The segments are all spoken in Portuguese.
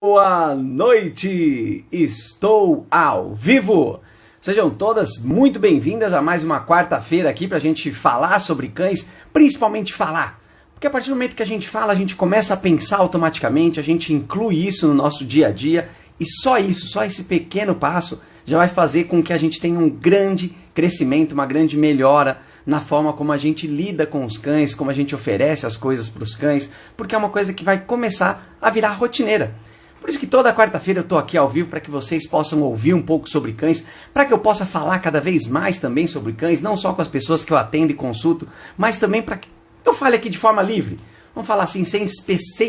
Boa noite! Estou ao vivo! Sejam todas muito bem-vindas a mais uma quarta-feira aqui para a gente falar sobre cães, principalmente falar. Porque a partir do momento que a gente fala, a gente começa a pensar automaticamente, a gente inclui isso no nosso dia a dia e só isso, só esse pequeno passo já vai fazer com que a gente tenha um grande crescimento, uma grande melhora na forma como a gente lida com os cães, como a gente oferece as coisas para os cães, porque é uma coisa que vai começar a virar rotineira. Por isso que toda quarta-feira eu estou aqui ao vivo para que vocês possam ouvir um pouco sobre cães, para que eu possa falar cada vez mais também sobre cães, não só com as pessoas que eu atendo e consulto, mas também para que eu fale aqui de forma livre. Vamos falar assim, sem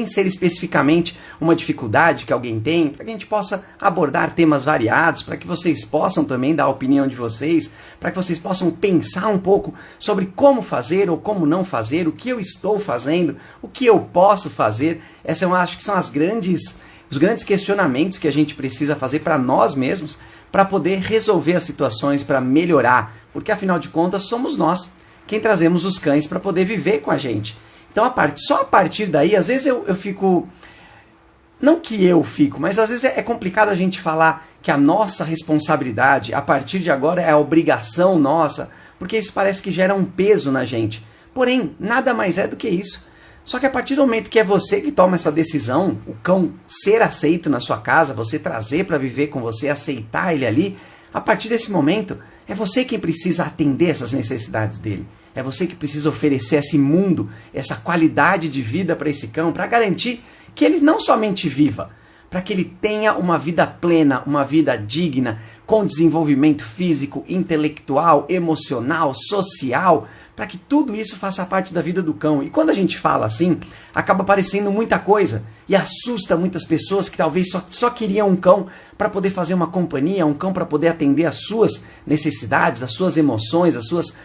ser especificamente uma dificuldade que alguém tem, para que a gente possa abordar temas variados, para que vocês possam também dar a opinião de vocês, para que vocês possam pensar um pouco sobre como fazer ou como não fazer, o que eu estou fazendo, o que eu posso fazer. Essas eu acho que são os grandes questionamentos que a gente precisa fazer para nós mesmos, para poder resolver as situações, para melhorar, porque afinal de contas somos nós quem trazemos os cães para poder viver com a gente. Então só a partir daí, às vezes eu fico, não que eu fico, mas às vezes é complicado a gente falar que a nossa responsabilidade, a partir de agora, é a obrigação nossa, porque isso parece que gera um peso na gente. Porém, nada mais é do que isso. Só que a partir do momento que é você que toma essa decisão, o cão ser aceito na sua casa, você trazer para viver com você, aceitar ele ali, a partir desse momento, é você quem precisa atender essas necessidades dele. É você que precisa oferecer esse mundo, essa qualidade de vida para esse cão, para garantir que ele não somente viva, para que ele tenha uma vida plena, uma vida digna, com desenvolvimento físico, intelectual, emocional, social, para que tudo isso faça parte da vida do cão. E quando a gente fala assim, acaba parecendo muita coisa e assusta muitas pessoas que talvez só queriam um cão para poder fazer uma companhia, um cão para poder atender às suas necessidades, às suas emoções, às suas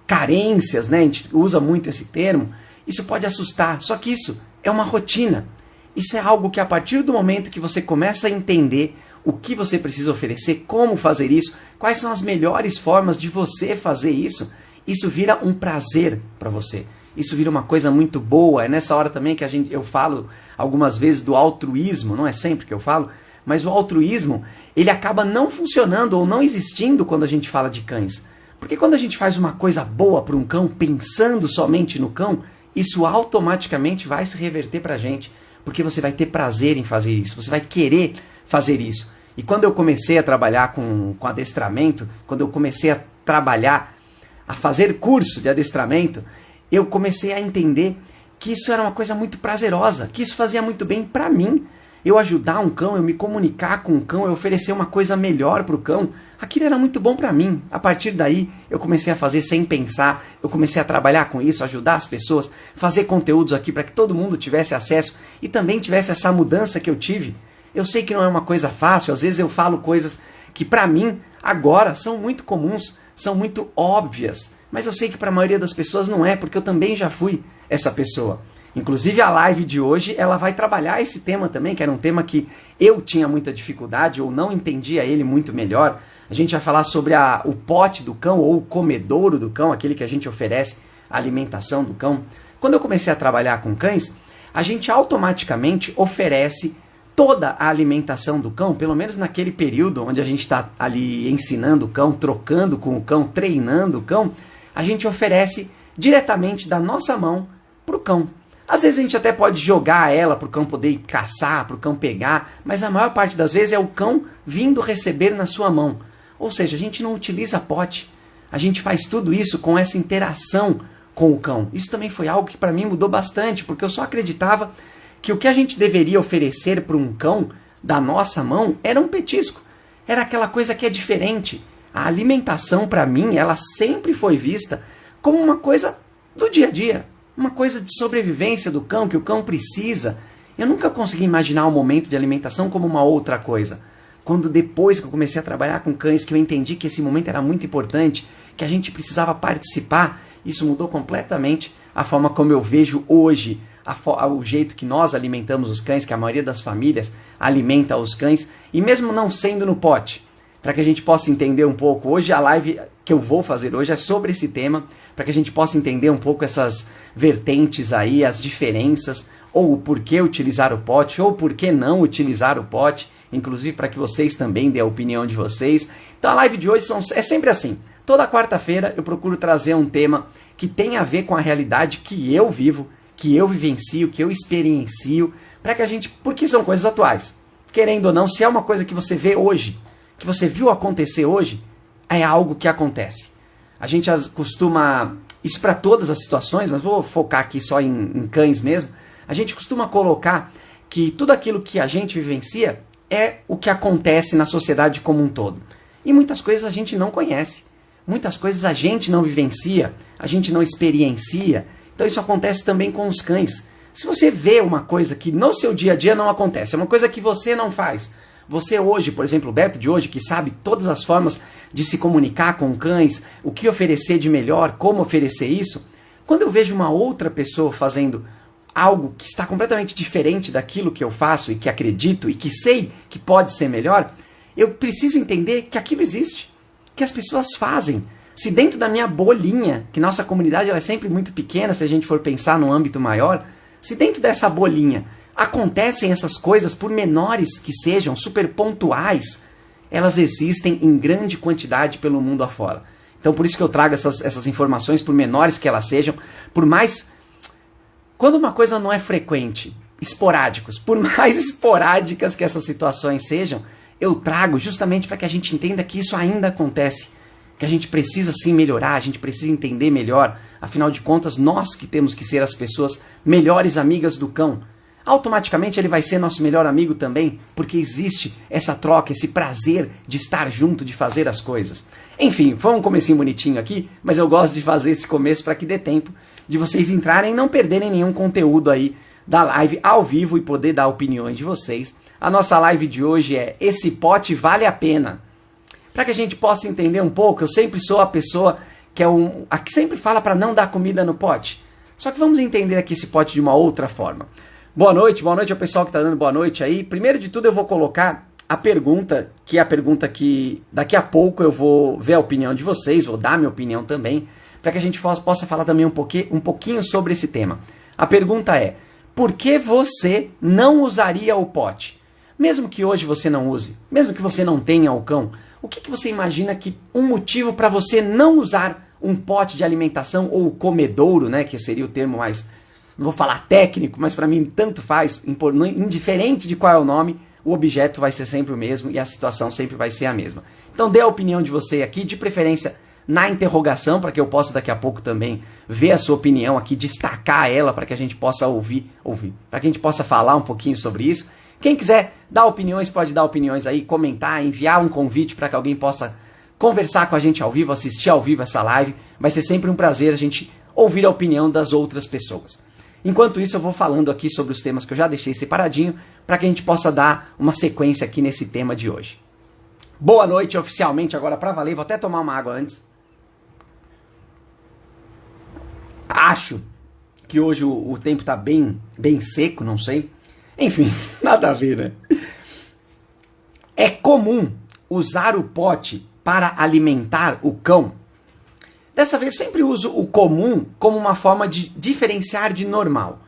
carências, né? A gente usa muito esse termo. Isso pode assustar, só que isso é uma rotina. Isso é algo que a partir do momento que você começa a entender o que você precisa oferecer, como fazer isso, quais são as melhores formas de você fazer isso, isso vira um prazer para você. Isso vira uma coisa muito boa. É nessa hora também que eu falo algumas vezes do altruísmo, não é sempre que eu falo, mas o altruísmo, ele acaba não funcionando ou não existindo quando a gente fala de cães. Porque quando a gente faz uma coisa boa para um cão, pensando somente no cão, isso automaticamente vai se reverter para a gente. Porque você vai ter prazer em fazer isso, você vai querer fazer isso. E quando eu comecei a trabalhar com adestramento, quando eu comecei a trabalhar, a fazer curso de adestramento, eu comecei a entender que isso era uma coisa muito prazerosa, que isso fazia muito bem para mim. Eu ajudar um cão, eu me comunicar com um cão, eu oferecer uma coisa melhor para o cão, aquilo era muito bom para mim. A partir daí, eu comecei a fazer sem pensar, eu comecei a trabalhar com isso, ajudar as pessoas, fazer conteúdos aqui para que todo mundo tivesse acesso e também tivesse essa mudança que eu tive. Eu sei que não é uma coisa fácil, às vezes eu falo coisas que para mim, agora, são muito comuns, são muito óbvias, mas eu sei que para a maioria das pessoas não é, porque eu também já fui essa pessoa. Inclusive a live de hoje, ela vai trabalhar esse tema também, que era um tema que eu tinha muita dificuldade ou não entendia ele muito melhor. A gente vai falar sobre o pote do cão ou o comedouro do cão, aquele que a gente oferece a alimentação do cão. Quando eu comecei a trabalhar com cães, a gente automaticamente oferece toda a alimentação do cão, pelo menos naquele período onde a gente está ali ensinando o cão, trocando com o cão, treinando o cão, a gente oferece diretamente da nossa mão para o cão. Às vezes a gente até pode jogar ela para o cão poder caçar, para o cão pegar, mas a maior parte das vezes é o cão vindo receber na sua mão. Ou seja, a gente não utiliza pote. A gente faz tudo isso com essa interação com o cão. Isso também foi algo que para mim mudou bastante, porque eu só acreditava que o que a gente deveria oferecer para um cão da nossa mão era um petisco. Era aquela coisa que é diferente. A alimentação, para mim, ela sempre foi vista como uma coisa do dia a dia. Uma coisa de sobrevivência do cão, que o cão precisa. Eu nunca consegui imaginar o momento de alimentação como uma outra coisa. Quando depois que eu comecei a trabalhar com cães, que eu entendi que esse momento era muito importante, que a gente precisava participar, isso mudou completamente a forma como eu vejo hoje, o jeito que nós alimentamos os cães, que a maioria das famílias alimenta os cães, e mesmo não sendo no pote, para que a gente possa entender um pouco. Hoje a live que eu vou fazer hoje é sobre esse tema, para que a gente possa entender um pouco essas vertentes aí, as diferenças, ou o porquê utilizar o pote, ou por que não utilizar o pote, inclusive para que vocês também dêem a opinião de vocês. Então a live de hoje é sempre assim. Toda quarta-feira eu procuro trazer um tema que tem a ver com a realidade que eu vivo, que eu vivencio, que eu experiencio, para que a gente, porque são coisas atuais. Querendo ou não, se é uma coisa que você vê hoje, que você viu acontecer hoje, é algo que acontece. A gente costuma, isso para todas as situações, mas vou focar aqui só em cães mesmo, a gente costuma colocar que tudo aquilo que a gente vivencia é o que acontece na sociedade como um todo. E muitas coisas a gente não conhece, muitas coisas a gente não vivencia, a gente não experiencia. Então isso acontece também com os cães. Se você vê uma coisa que no seu dia a dia não acontece, é uma coisa que você não faz, você hoje, por exemplo, o Beto de hoje, que sabe todas as formas de se comunicar com cães, o que oferecer de melhor, como oferecer isso, quando eu vejo uma outra pessoa fazendo algo que está completamente diferente daquilo que eu faço e que acredito e que sei que pode ser melhor, eu preciso entender que aquilo existe, que as pessoas fazem. Se dentro da minha bolinha, que nossa comunidade ela é sempre muito pequena, se a gente for pensar num âmbito maior, se dentro dessa bolinha acontecem essas coisas, por menores que sejam, super pontuais, elas existem em grande quantidade pelo mundo afora. Então por isso que eu trago essas informações, por menores que elas sejam, por mais... Quando uma coisa não é frequente, esporádicos, por mais esporádicas que essas situações sejam, eu trago justamente para que a gente entenda que isso ainda acontece, que a gente precisa sim melhorar, a gente precisa entender melhor. Afinal de contas, nós que temos que ser as pessoas melhores amigas do cão. Automaticamente ele vai ser nosso melhor amigo também, porque existe essa troca, esse prazer de estar junto, de fazer as coisas. Enfim, foi um comecinho bonitinho aqui, mas eu gosto de fazer esse começo para que dê tempo de vocês entrarem e não perderem nenhum conteúdo aí da live ao vivo e poder dar opiniões de vocês. A nossa live de hoje é Esse Pote Vale a Pena? Para que a gente possa entender um pouco, eu sempre sou a pessoa que a que sempre fala para não dar comida no pote. Só que vamos entender aqui esse pote de uma outra forma. Boa noite ao pessoal que está dando boa noite aí. Primeiro de tudo eu vou colocar a pergunta, que é a pergunta que daqui a pouco eu vou ver a opinião de vocês, vou dar minha opinião também, para que a gente possa falar também um pouquinho sobre esse tema. A pergunta é, por que você não usaria o pote? Mesmo que hoje você não use, mesmo que você não tenha o cão, o que você imagina que um motivo para você não usar um pote de alimentação ou o comedouro, né, que seria o termo mais, não vou falar técnico, mas para mim tanto faz, indiferente de qual é o nome, o objeto vai ser sempre o mesmo e a situação sempre vai ser a mesma. Então dê a opinião de você aqui, de preferência na interrogação, para que eu possa daqui a pouco também ver a sua opinião aqui, destacar ela para que a gente possa ouvir, para que a gente possa falar um pouquinho sobre isso. Quem quiser dar opiniões, pode dar opiniões aí, comentar, enviar um convite para que alguém possa conversar com a gente ao vivo, assistir ao vivo essa live. Vai ser sempre um prazer a gente ouvir a opinião das outras pessoas. Enquanto isso, eu vou falando aqui sobre os temas que eu já deixei separadinho, para que a gente possa dar uma sequência aqui nesse tema de hoje. Boa noite oficialmente agora para valer, vou até tomar uma água antes. Acho que hoje o tempo está bem seco, não sei. Enfim, nada a ver, né? É comum usar o pote para alimentar o cão? Dessa vez eu sempre uso o comum como uma forma de diferenciar de normal.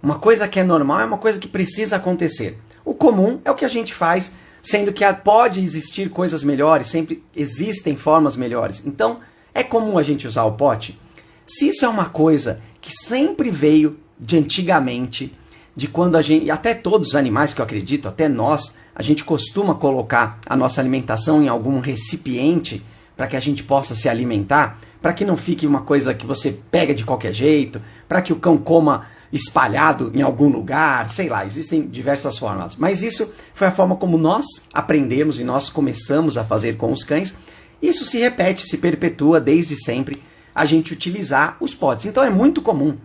Uma coisa que é normal é uma coisa que precisa acontecer. O comum é o que a gente faz, sendo que pode existir coisas melhores, sempre existem formas melhores. Então, é comum a gente usar o pote? Se isso é uma coisa que sempre veio de antigamente, de quando a gente, até todos os animais que eu acredito, até nós, a gente costuma colocar a nossa alimentação em algum recipiente para que a gente possa se alimentar, para que não fique uma coisa que você pega de qualquer jeito, para que o cão coma espalhado em algum lugar, sei lá, existem diversas formas. Mas isso foi a forma como nós aprendemos e nós começamos a fazer com os cães. Isso se repete, se perpetua desde sempre, a gente utilizar os potes. Então é muito comum.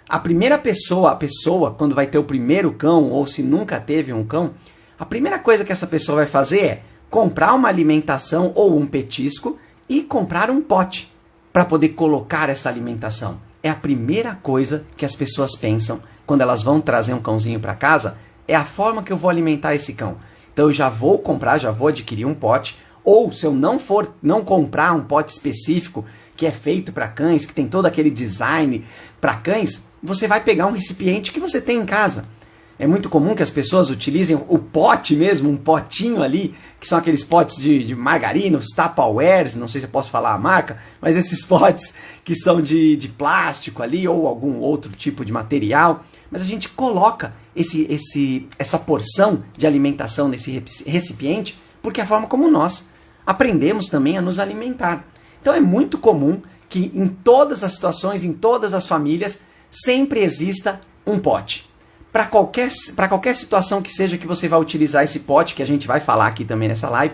A pessoa, quando vai ter o primeiro cão, ou se nunca teve um cão, a primeira coisa que essa pessoa vai fazer é comprar uma alimentação ou um petisco e comprar um pote para poder colocar essa alimentação. É a primeira coisa que as pessoas pensam quando elas vão trazer um cãozinho para casa, é a forma que eu vou alimentar esse cão. Então eu já vou comprar, já vou adquirir um pote Ou se eu não comprar um pote específico que é feito para cães, que tem todo aquele design para cães, você vai pegar um recipiente que você tem em casa. É muito comum que as pessoas utilizem o pote mesmo, um potinho ali, que são aqueles potes de margarina, os Tupperwares, não sei se eu posso falar a marca, mas esses potes que são de plástico ali ou algum outro tipo de material. Mas a gente coloca essa porção de alimentação nesse recipiente porque é a forma como nós aprendemos também a nos alimentar. Então é muito comum que em todas as situações, em todas as famílias, sempre exista um pote. Para qualquer situação que seja que você vai utilizar esse pote, que a gente vai falar aqui também nessa live,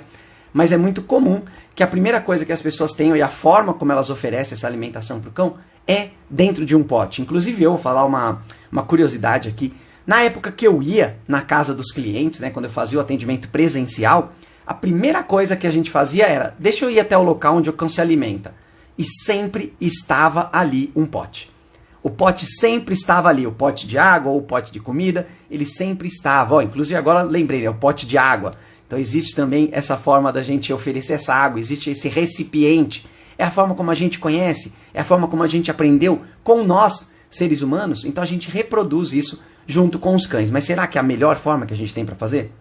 mas é muito comum que a primeira coisa que as pessoas tenham e a forma como elas oferecem essa alimentação para o cão é dentro de um pote. Inclusive eu vou falar uma curiosidade aqui. Na época que eu ia na casa dos clientes, né, quando eu fazia o atendimento presencial, a primeira coisa que a gente fazia era, deixa eu ir até o local onde o cão se alimenta. E sempre estava ali um pote. O pote sempre estava ali, o pote de água ou o pote de comida, ele sempre estava. Inclusive agora lembrei, é o pote de água. Então existe também essa forma da gente oferecer essa água, existe esse recipiente. É a forma como a gente conhece, é a forma como a gente aprendeu com nós, seres humanos. Então a gente reproduz isso junto com os cães. Mas será que é a melhor forma que a gente tem para fazer?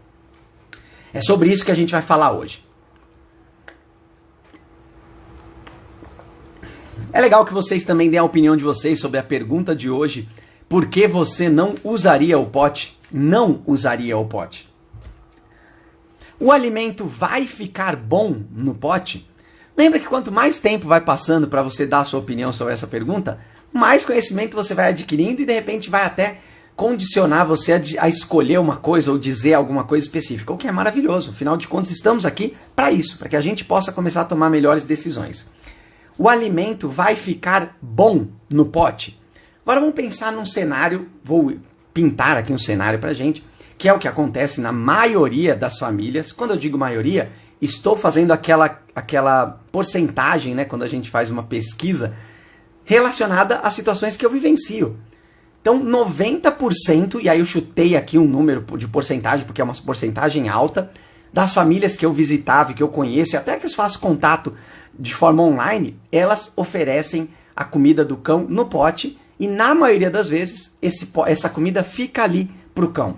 É sobre isso que a gente vai falar hoje. É legal que vocês também deem a opinião de vocês sobre a pergunta de hoje. Por que você não usaria o pote? Não usaria o pote. O alimento vai ficar bom no pote? Lembra que quanto mais tempo vai passando para você dar a sua opinião sobre essa pergunta, mais conhecimento você vai adquirindo e de repente vai até condicionar você a escolher uma coisa ou dizer alguma coisa específica, o que é maravilhoso. Afinal de contas, estamos aqui para isso, para que a gente possa começar a tomar melhores decisões. O alimento vai ficar bom no pote? Agora vamos pensar num cenário, vou pintar aqui um cenário para a gente, que é o que acontece na maioria das famílias. Quando eu digo maioria, estou fazendo aquela porcentagem, né, quando a gente faz uma pesquisa relacionada às situações que eu vivencio. Então, 90%, e aí eu chutei aqui um número de porcentagem, porque é uma porcentagem alta, das famílias que eu visitava e que eu conheço, e até que eu faço contato de forma online, elas oferecem a comida do cão no pote, e na maioria das vezes, essa comida fica ali para o cão.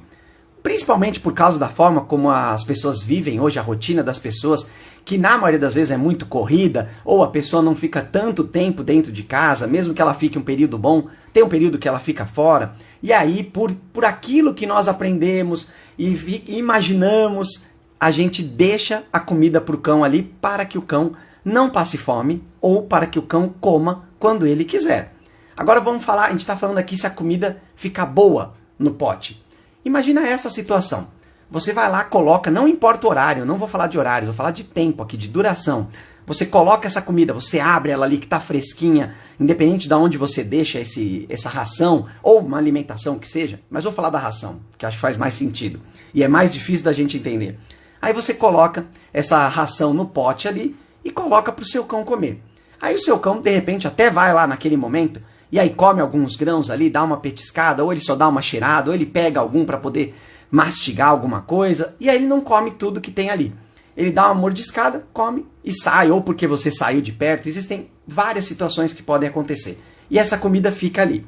Principalmente por causa da forma como as pessoas vivem hoje, a rotina das pessoas, que na maioria das vezes é muito corrida, ou a pessoa não fica tanto tempo dentro de casa, mesmo que ela fique um período bom, tem um período que ela fica fora, e aí por aquilo que nós aprendemos e imaginamos, a gente deixa a comida para o cão ali para que o cão não passe fome ou para que o cão coma quando ele quiser. Agora vamos falar, a gente está falando aqui se a comida fica boa no pote. Imagina essa situação. Você vai lá, coloca, não importa o horário, eu não vou falar de horário, vou falar de tempo aqui, de duração. Você coloca essa comida, você abre ela ali que está fresquinha, independente de onde você deixa essa ração, ou uma alimentação que seja, mas vou falar da ração, que acho que faz mais sentido. E é mais difícil da gente entender. Aí você coloca essa ração no pote ali e coloca para o seu cão comer. Aí o seu cão, de repente, até vai lá naquele momento e aí come alguns grãos ali, dá uma petiscada, ou ele só dá uma cheirada, ou ele pega algum para poder mastigar alguma coisa, e aí ele não come tudo que tem ali. Ele dá uma mordiscada, come e sai, ou porque você saiu de perto. Existem várias situações que podem acontecer. E essa comida fica ali.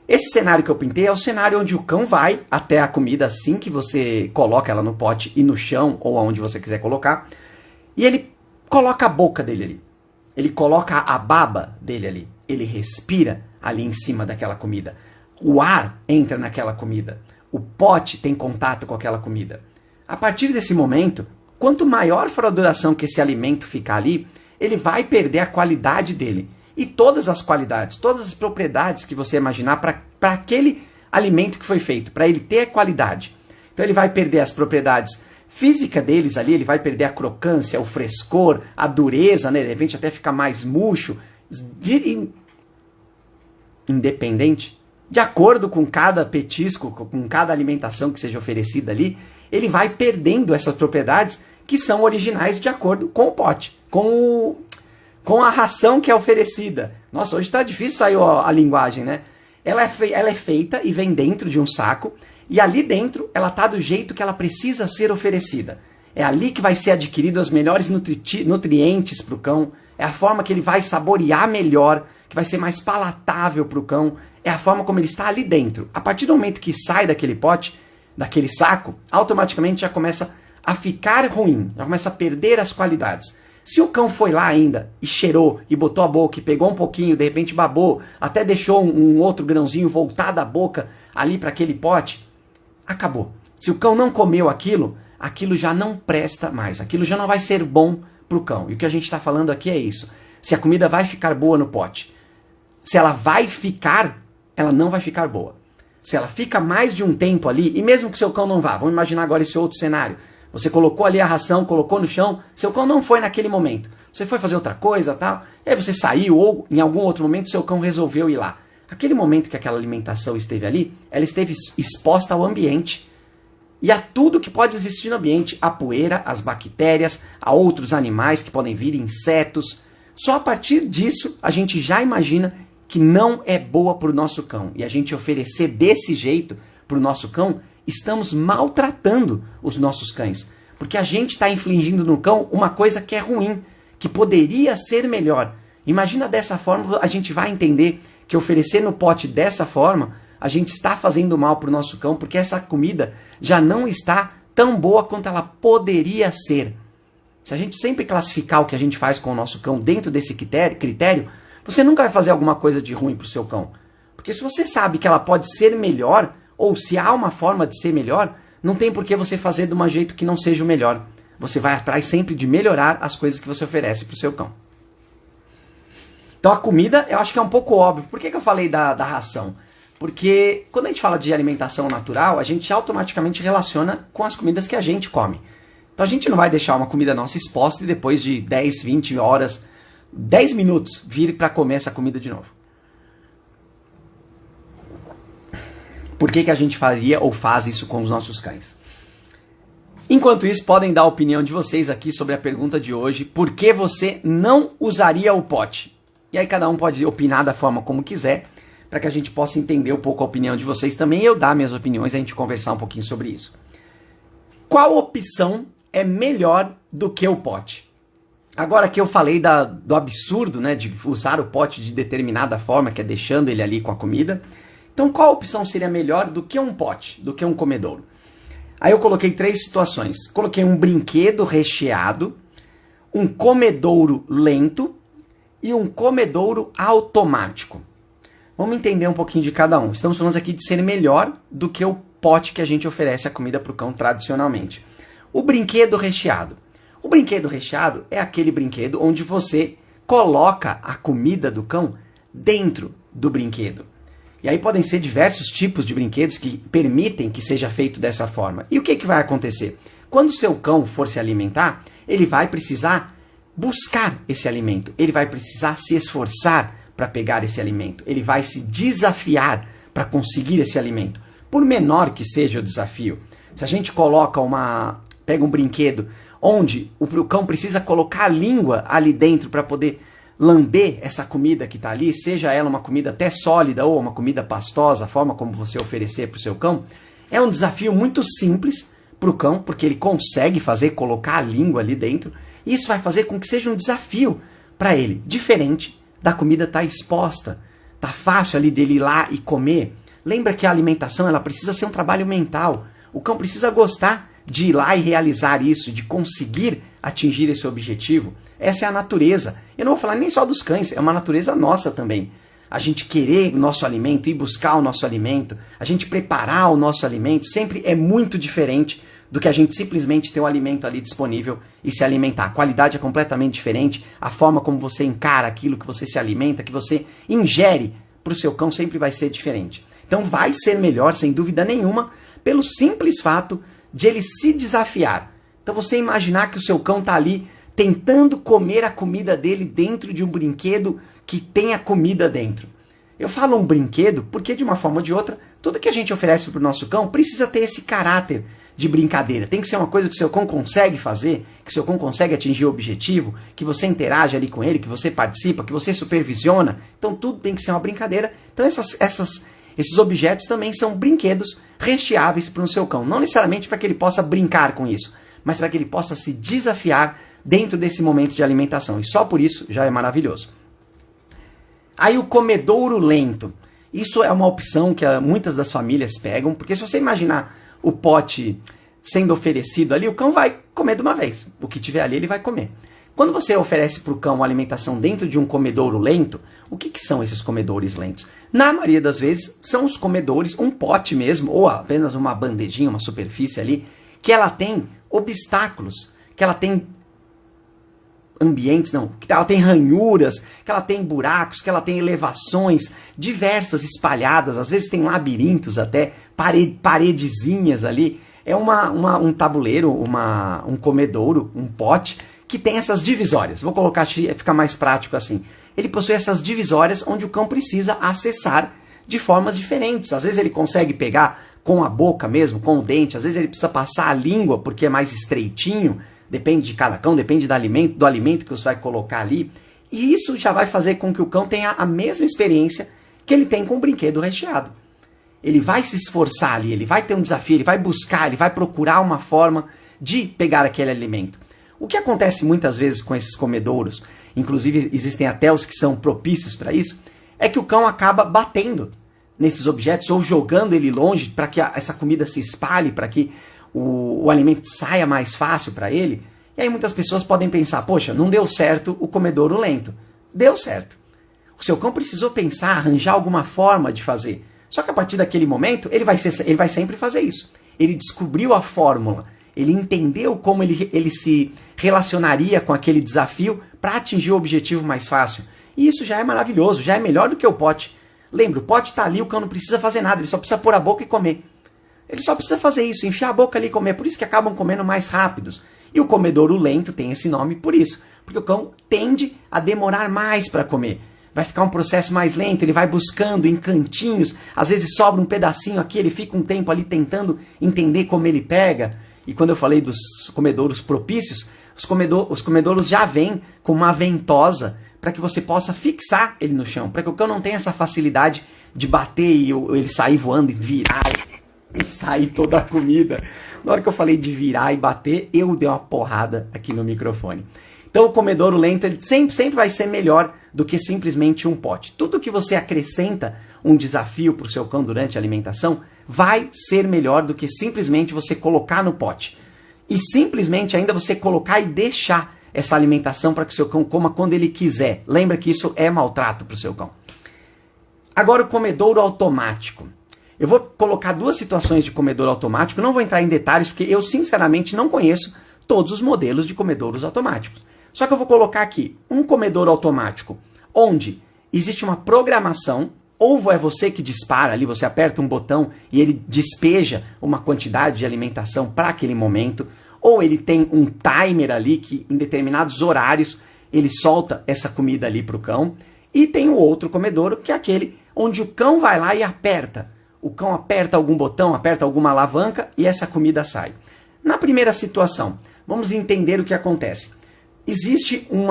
Esse cenário que eu pintei é o cenário onde o cão vai até a comida assim que você coloca ela no pote e no chão, ou aonde você quiser colocar, e ele coloca a boca dele ali. Ele coloca a baba dele ali. Ele respira ali em cima daquela comida. O ar entra naquela comida. O pote tem contato com aquela comida. A partir desse momento, quanto maior for a duração que esse alimento ficar ali, ele vai perder a qualidade dele. E todas as qualidades, todas as propriedades que você imaginar para aquele alimento que foi feito, para ele ter qualidade. Então ele vai perder as propriedades físicas deles ali, ele vai perder a crocância, o frescor, a dureza, né? De repente até fica mais murcho, independente, de acordo com cada petisco, com cada alimentação que seja oferecida ali, ele vai perdendo essas propriedades que são originais de acordo com o pote, com a ração que é oferecida. Nossa, hoje está difícil sair a linguagem, né? Ela é feita e vem dentro de um saco, e ali dentro ela está do jeito que ela precisa ser oferecida. É ali que vai ser adquirido os melhores nutrientes para o cão. É a forma que ele vai saborear melhor, que vai ser mais palatável para o cão. É a forma como ele está ali dentro. A partir do momento que sai daquele pote, daquele saco, automaticamente já começa a ficar ruim, já começa a perder as qualidades. Se o cão foi lá ainda e cheirou e botou a boca e pegou um pouquinho, de repente babou, até deixou um outro grãozinho voltar da boca ali para aquele pote, acabou. Se o cão não comeu aquilo, aquilo já não presta mais, aquilo já não vai ser bom para o cão. E o que a gente está falando aqui é isso. Se a comida vai ficar boa no pote, se ela vai ficar, ela não vai ficar boa. Se ela fica mais de um tempo ali, e mesmo que seu cão não vá, vamos imaginar agora esse outro cenário. Você colocou ali a ração, colocou no chão, seu cão não foi naquele momento. Você foi fazer outra coisa, tal, e aí você saiu ou em algum outro momento seu cão resolveu ir lá. Aquele momento que aquela alimentação esteve ali, ela esteve exposta ao ambiente e a tudo que pode existir no ambiente, a poeira, as bactérias, a outros animais que podem vir, insetos. Só a partir disso a gente já imagina que não é boa para o nosso cão. E a gente oferecer desse jeito para o nosso cão, estamos maltratando os nossos cães. Porque a gente está infligindo no cão uma coisa que é ruim, que poderia ser melhor. Imagina dessa forma, a gente vai entender que oferecer no pote dessa forma, a gente está fazendo mal para o nosso cão, porque essa comida já não está tão boa quanto ela poderia ser. Se a gente sempre classificar o que a gente faz com o nosso cão dentro desse critério, você nunca vai fazer alguma coisa de ruim para o seu cão. Porque se você sabe que ela pode ser melhor, ou se há uma forma de ser melhor, não tem por que você fazer de um jeito que não seja o melhor. Você vai atrás sempre de melhorar as coisas que você oferece para o seu cão. Então a comida, eu acho que é um pouco óbvio. Por que eu falei da ração? Porque quando a gente fala de alimentação natural, a gente automaticamente relaciona com as comidas que a gente come. Então a gente não vai deixar uma comida nossa exposta e depois de 10, 20 horas, 10 minutos, vir para comer essa comida de novo. Por que a gente faria ou faz isso com os nossos cães? Enquanto isso, podem dar a opinião de vocês aqui sobre a pergunta de hoje. Por que você não usaria o pote? E aí cada um pode opinar da forma como quiser, para que a gente possa entender um pouco a opinião de vocês também e eu dar minhas opiniões e a gente conversar um pouquinho sobre isso. Qual opção é melhor do que o pote? Agora que eu falei do absurdo, né, de usar o pote de determinada forma, que é deixando ele ali com a comida, então qual opção seria melhor do que um pote, do que um comedouro? Aí eu coloquei 3 situações. Coloquei um brinquedo recheado, um comedouro lento e um comedouro automático. Vamos entender um pouquinho de cada um. Estamos falando aqui de ser melhor do que o pote que a gente oferece a comida para o cão tradicionalmente. O brinquedo recheado. O brinquedo recheado é aquele brinquedo onde você coloca a comida do cão dentro do brinquedo. E aí podem ser diversos tipos de brinquedos que permitem que seja feito dessa forma. E o que vai acontecer? Quando o seu cão for se alimentar, ele vai precisar buscar esse alimento. Ele vai precisar se esforçar para pegar esse alimento. Ele vai se desafiar para conseguir esse alimento. Por menor que seja o desafio. Se a gente pega um brinquedo onde o cão precisa colocar a língua ali dentro para poder lamber essa comida que está ali, seja ela uma comida até sólida ou uma comida pastosa, a forma como você oferecer para o seu cão, é um desafio muito simples para o cão, porque ele consegue colocar a língua ali dentro, e isso vai fazer com que seja um desafio para ele, diferente da comida estar exposta, tá fácil ali dele ir lá e comer. Lembra que a alimentação ela precisa ser um trabalho mental, o cão precisa gostar de ir lá e realizar isso, de conseguir atingir esse objetivo. Essa é a natureza. Eu não vou falar nem só dos cães, é uma natureza nossa também. A gente querer o nosso alimento, ir buscar o nosso alimento, a gente preparar o nosso alimento, sempre é muito diferente do que a gente simplesmente ter o alimento ali disponível e se alimentar. A qualidade é completamente diferente, a forma como você encara aquilo que você se alimenta, que você ingere para o seu cão sempre vai ser diferente. Então vai ser melhor, sem dúvida nenhuma, pelo simples fato de ele se desafiar. Então você imaginar que o seu cão está ali tentando comer a comida dele dentro de um brinquedo que tem a comida dentro. Eu falo um brinquedo porque, de uma forma ou de outra, tudo que a gente oferece para o nosso cão precisa ter esse caráter de brincadeira. Tem que ser uma coisa que o seu cão consegue fazer, que o seu cão consegue atingir o objetivo, que você interage ali com ele, que você participa, que você supervisiona. Então tudo tem que ser uma brincadeira. Então esses objetos também são brinquedos recheáveis para o seu cão. Não necessariamente para que ele possa brincar com isso, mas para que ele possa se desafiar dentro desse momento de alimentação. E só por isso já é maravilhoso. Aí o comedouro lento. Isso é uma opção que muitas das famílias pegam, porque se você imaginar o pote sendo oferecido ali, o cão vai comer de uma vez. O que tiver ali ele vai comer. Quando você oferece para o cão uma alimentação dentro de um comedouro lento, o que são esses comedores lentos? Na maioria das vezes são os comedores, um pote mesmo, ou apenas uma bandejinha, uma superfície ali, que ela tem obstáculos, que ela tem ambientes, não, que ela tem ranhuras, que ela tem buracos, que ela tem elevações diversas espalhadas, às vezes tem labirintos até, paredezinhas ali. É um tabuleiro, um comedouro, um pote, que tem essas divisórias. Vou colocar, ficar mais prático assim. Ele possui essas divisórias onde o cão precisa acessar de formas diferentes. Às vezes ele consegue pegar com a boca mesmo, com o dente, às vezes ele precisa passar a língua porque é mais estreitinho, depende de cada cão, depende do alimento que você vai colocar ali. E isso já vai fazer com que o cão tenha a mesma experiência que ele tem com o brinquedo recheado. Ele vai se esforçar ali, ele vai ter um desafio, ele vai buscar, ele vai procurar uma forma de pegar aquele alimento. O que acontece muitas vezes com esses comedouros, inclusive existem até os que são propícios para isso, é que o cão acaba batendo nesses objetos ou jogando ele longe para que essa comida se espalhe, para que o alimento saia mais fácil para ele. E aí muitas pessoas podem pensar, poxa, não deu certo o comedouro lento. Deu certo. O seu cão precisou pensar, arranjar alguma forma de fazer. Só que a partir daquele momento, ele vai sempre fazer isso. Ele descobriu a fórmula. Ele entendeu como ele se relacionaria com aquele desafio para atingir o objetivo mais fácil. E isso já é maravilhoso, já é melhor do que o pote. Lembra, o pote está ali, o cão não precisa fazer nada, ele só precisa pôr a boca e comer. Ele só precisa fazer isso, enfiar a boca ali e comer. Por isso que acabam comendo mais rápidos. E o comedouro lento tem esse nome por isso. Porque o cão tende a demorar mais para comer. Vai ficar um processo mais lento, ele vai buscando em cantinhos. Às vezes sobra um pedacinho aqui, ele fica um tempo ali tentando entender como ele pega. E quando eu falei dos comedouros propícios, os comedouros já vêm com uma ventosa para que você possa fixar ele no chão. Para que o cão não tenha essa facilidade de bater e ele sair voando e virar e sair toda a comida. Na hora que eu falei de virar e bater, eu dei uma porrada aqui no microfone. Então o comedouro lento ele sempre vai ser melhor do que simplesmente um pote. Tudo que você acrescenta um desafio para o seu cão durante a alimentação vai ser melhor do que simplesmente você colocar no pote. E simplesmente ainda você colocar e deixar essa alimentação para que o seu cão coma quando ele quiser. Lembra que isso é maltrato para o seu cão. Agora o comedouro automático. Eu vou colocar duas situações de comedouro automático, não vou entrar em detalhes porque eu sinceramente não conheço todos os modelos de comedouros automáticos. Só que eu vou colocar aqui um comedouro automático onde existe uma programação, ou é você que dispara ali, você aperta um botão e ele despeja uma quantidade de alimentação para aquele momento, ou ele tem um timer ali que em determinados horários ele solta essa comida ali para o cão, e tem o outro comedouro que é aquele onde o cão vai lá e aperta. O cão aperta algum botão, aperta alguma alavanca e essa comida sai. Na primeira situação, vamos entender o que acontece. Existe um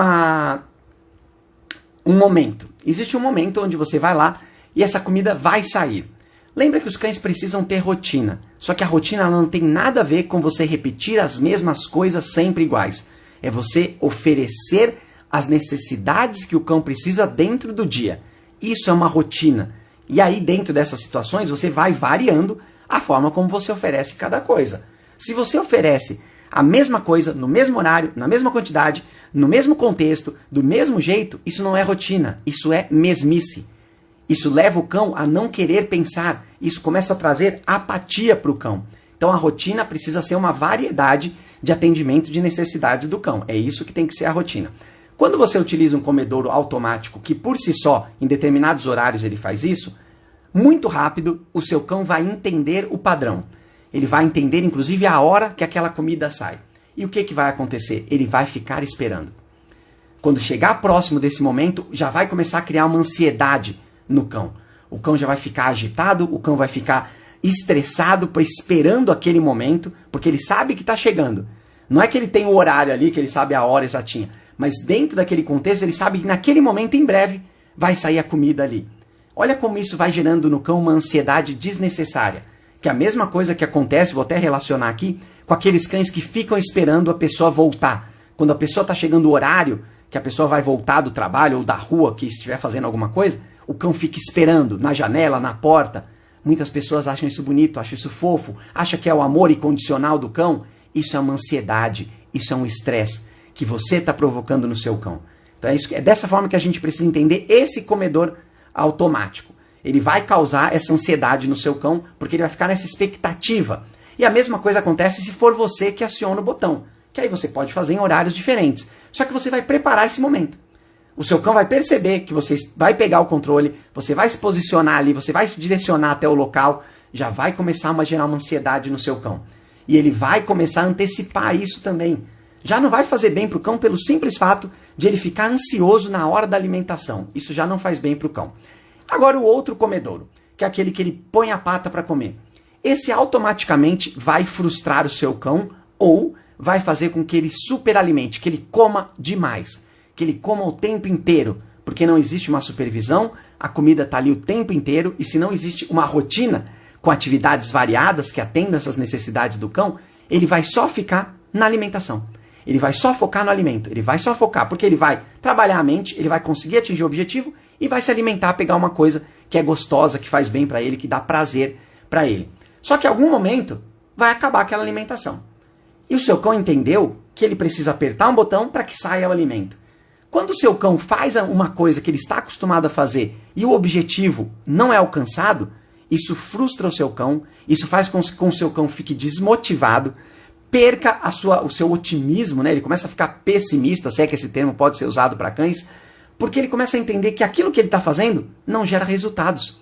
momento onde você vai lá e essa comida vai sair. Lembra que os cães precisam ter rotina, só que a rotina não tem nada a ver com você repetir as mesmas coisas sempre iguais. É você oferecer as necessidades que o cão precisa dentro do dia. Isso é uma rotina. E aí, dentro dessas situações, você vai variando a forma como você oferece cada coisa. Se você oferece a mesma coisa, no mesmo horário, na mesma quantidade, no mesmo contexto, do mesmo jeito, isso não é rotina, isso é mesmice. Isso leva o cão a não querer pensar, isso começa a trazer apatia para o cão. Então a rotina precisa ser uma variedade de atendimento de necessidades do cão, é isso que tem que ser a rotina. Quando você utiliza um comedouro automático, que por si só, em determinados horários ele faz isso, muito rápido o seu cão vai entender o padrão. Ele vai entender, inclusive, a hora que aquela comida sai. E o que vai acontecer? Ele vai ficar esperando. Quando chegar próximo desse momento, já vai começar a criar uma ansiedade no cão. O cão já vai ficar agitado, o cão vai ficar estressado, esperando aquele momento, porque ele sabe que está chegando. Não é que ele tem o horário ali, que ele sabe a hora exatinha, mas dentro daquele contexto, ele sabe que naquele momento, em breve, vai sair a comida ali. Olha como isso vai gerando no cão uma ansiedade desnecessária. Que é a mesma coisa que acontece, vou até relacionar aqui, com aqueles cães que ficam esperando a pessoa voltar. Quando a pessoa está chegando o horário que a pessoa vai voltar do trabalho ou da rua, que estiver fazendo alguma coisa, o cão fica esperando na janela, na porta. Muitas pessoas acham isso bonito, acham isso fofo, acham que é o amor incondicional do cão. Isso é uma ansiedade, isso é um estresse que você está provocando no seu cão. Então é dessa forma que a gente precisa entender esse comedor automático. Ele vai causar essa ansiedade no seu cão, porque ele vai ficar nessa expectativa. E a mesma coisa acontece se for você que aciona o botão, que aí você pode fazer em horários diferentes. Só que você vai preparar esse momento. O seu cão vai perceber que você vai pegar o controle, você vai se posicionar ali, você vai se direcionar até o local, já vai começar a gerar uma ansiedade no seu cão. E ele vai começar a antecipar isso também. Já não vai fazer bem para o cão pelo simples fato de ele ficar ansioso na hora da alimentação. Isso já não faz bem para o cão. Agora o outro comedouro, que é aquele que ele põe a pata para comer. Esse automaticamente vai frustrar o seu cão ou vai fazer com que ele superalimente, que ele coma demais, que ele coma o tempo inteiro, porque não existe uma supervisão, a comida está ali o tempo inteiro, e se não existe uma rotina com atividades variadas que atendam essas necessidades do cão, ele vai só ficar na alimentação. Ele vai só focar no alimento, ele vai só focar, porque ele vai trabalhar a mente, ele vai conseguir atingir o objetivo e vai se alimentar, pegar uma coisa que é gostosa, que faz bem para ele, que dá prazer para ele. Só que em algum momento vai acabar aquela alimentação. E o seu cão entendeu que ele precisa apertar um botão para que saia o alimento. Quando o seu cão faz uma coisa que ele está acostumado a fazer e o objetivo não é alcançado, isso frustra o seu cão, isso faz com que o seu cão fique desmotivado, perca o seu otimismo, né? Ele começa a ficar pessimista, se é que esse termo pode ser usado para cães, porque ele começa a entender que aquilo que ele está fazendo não gera resultados.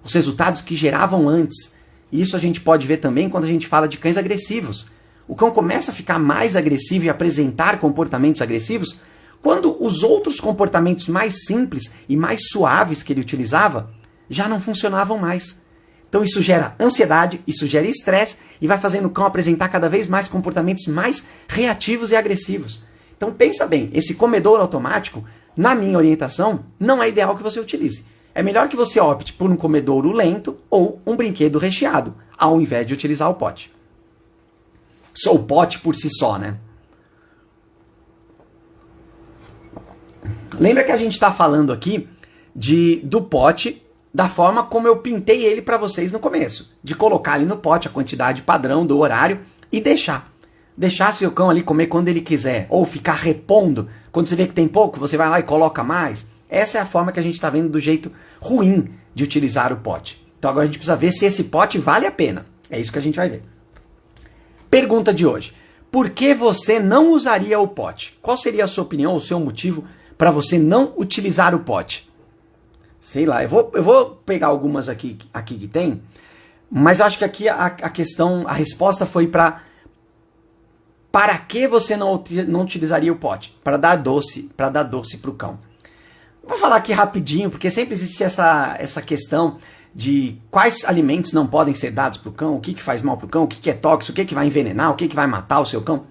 Os resultados que geravam antes. E isso a gente pode ver também quando a gente fala de cães agressivos. O cão começa a ficar mais agressivo e apresentar comportamentos agressivos quando os outros comportamentos mais simples e mais suaves que ele utilizava já não funcionavam mais. Então isso gera ansiedade, isso gera estresse e vai fazendo o cão apresentar cada vez mais comportamentos mais reativos e agressivos. Então pensa bem, esse comedor automático, na minha orientação, não é ideal que você utilize. É melhor que você opte por um comedouro lento ou um brinquedo recheado, ao invés de utilizar o pote. Só o pote por si só, né? Lembra que a gente está falando aqui do pote da forma como eu pintei ele para vocês no começo. De colocar ali no pote a quantidade padrão do horário e deixar. Deixar seu cão ali comer quando ele quiser. Ou ficar repondo. Quando você vê que tem pouco, você vai lá e coloca mais. Essa é a forma que a gente está vendo do jeito ruim de utilizar o pote. Então agora a gente precisa ver se esse pote vale a pena. É isso que a gente vai ver. Pergunta de hoje. Por que você não usaria o pote? Qual seria a sua opinião ou o seu motivo para você não utilizar o pote? Sei lá, eu vou pegar algumas aqui que tem, mas eu acho que aqui a resposta foi para que você não utilizaria o pote? Para dar doce para o cão. Vou falar aqui rapidinho, porque sempre existe essa questão de quais alimentos não podem ser dados para o cão, o que faz mal para o cão, o que é tóxico, o que vai envenenar, o que vai matar o seu cão.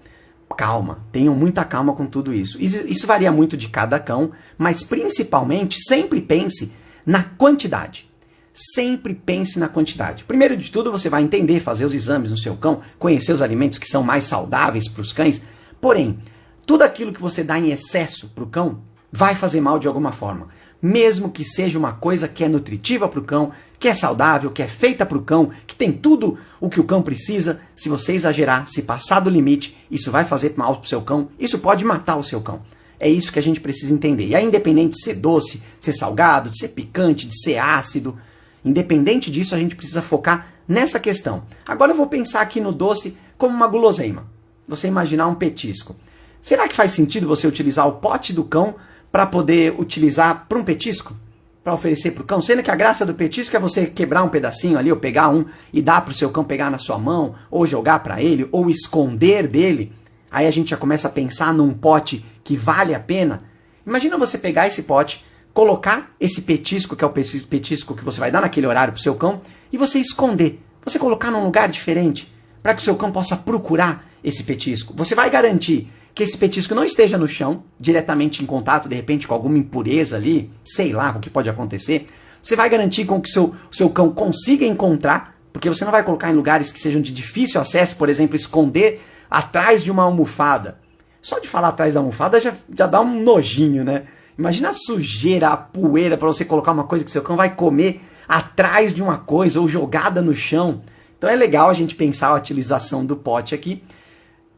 Calma, tenham muita calma com tudo isso. Isso varia muito de cada cão, mas principalmente sempre pense na quantidade. Sempre pense na quantidade. Primeiro de tudo, você vai entender, fazer os exames no seu cão, conhecer os alimentos que são mais saudáveis para os cães. Porém, tudo aquilo que você dá em excesso para o cão vai fazer mal de alguma forma. Mesmo que seja uma coisa que é nutritiva para o cão, que é saudável, que é feita para o cão, que tem tudo o que o cão precisa, se você exagerar, se passar do limite, isso vai fazer mal para o seu cão, isso pode matar o seu cão. É isso que a gente precisa entender. E aí, independente de ser doce, de ser salgado, de ser picante, de ser ácido, independente disso, a gente precisa focar nessa questão. Agora eu vou pensar aqui no doce como uma guloseima. Você imaginar um petisco. Será que faz sentido você utilizar o pote do cão para poder utilizar para um petisco? Para oferecer para o cão? Sendo que a graça do petisco é você quebrar um pedacinho ali, ou pegar um e dar para o seu cão pegar na sua mão, ou jogar para ele, ou esconder dele. Aí a gente já começa a pensar num pote que vale a pena. Imagina você pegar esse pote, colocar esse petisco, que é o petisco que você vai dar naquele horário para o seu cão, e você esconder. Você colocar num lugar diferente, para que o seu cão possa procurar esse petisco. Você vai garantir que esse petisco não esteja no chão, diretamente em contato, de repente, com alguma impureza ali, sei lá o que pode acontecer. Você vai garantir com que o seu cão consiga encontrar porque você não vai colocar em lugares que sejam de difícil acesso, por exemplo, esconder atrás de uma almofada. Só de falar atrás da almofada já dá um nojinho, né? Imagina a sujeira, a poeira para você colocar uma coisa que seu cão vai comer atrás de uma coisa ou jogada no chão. Então é legal a gente pensar a utilização do pote aqui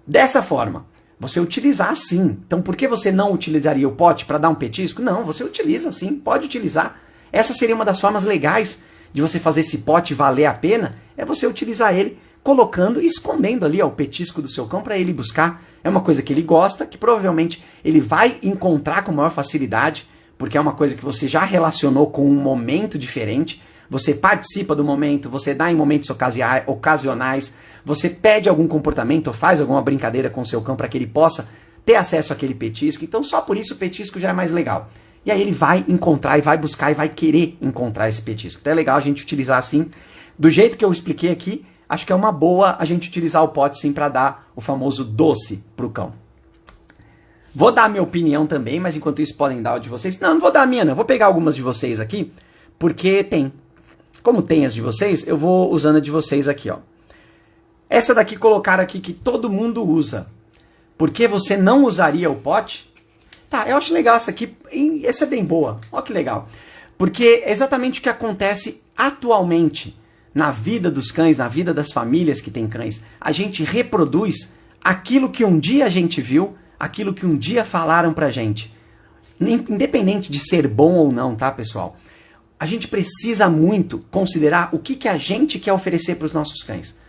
dessa forma. Você utilizar sim. Então por que você não utilizaria o pote para dar um petisco? Não, você utiliza sim, pode utilizar. Essa seria uma das formas legais de você fazer esse pote valer a pena, é você utilizar ele colocando e escondendo ali o petisco do seu cão para ele buscar. É uma coisa que ele gosta, que provavelmente ele vai encontrar com maior facilidade, porque é uma coisa que você já relacionou com um momento diferente. Você participa do momento, você dá em momentos ocasionais, você pede algum comportamento ou faz alguma brincadeira com o seu cão para que ele possa ter acesso àquele petisco. Então só por isso o petisco já é mais legal. E aí ele vai encontrar e vai buscar e vai querer encontrar esse petisco. Então é legal a gente utilizar assim, do jeito que eu expliquei aqui. Acho que é uma boa a gente utilizar o pote sim para dar o famoso doce pro cão. Vou dar a minha opinião também, mas enquanto isso podem dar o de vocês. Não vou dar a minha não, vou pegar algumas de vocês aqui, porque tem. Como tem as de vocês, eu vou usando a de vocês aqui, ó. Essa daqui colocaram aqui que todo mundo usa. Por que você não usaria o pote? Tá, eu acho legal essa aqui, essa é bem boa, olha que legal. Porque é exatamente o que acontece atualmente na vida dos cães, na vida das famílias que têm cães. A gente reproduz aquilo que um dia a gente viu, aquilo que um dia falaram pra gente. Independente de ser bom ou não, tá, pessoal? A gente precisa muito considerar o que a gente quer oferecer para os nossos cães.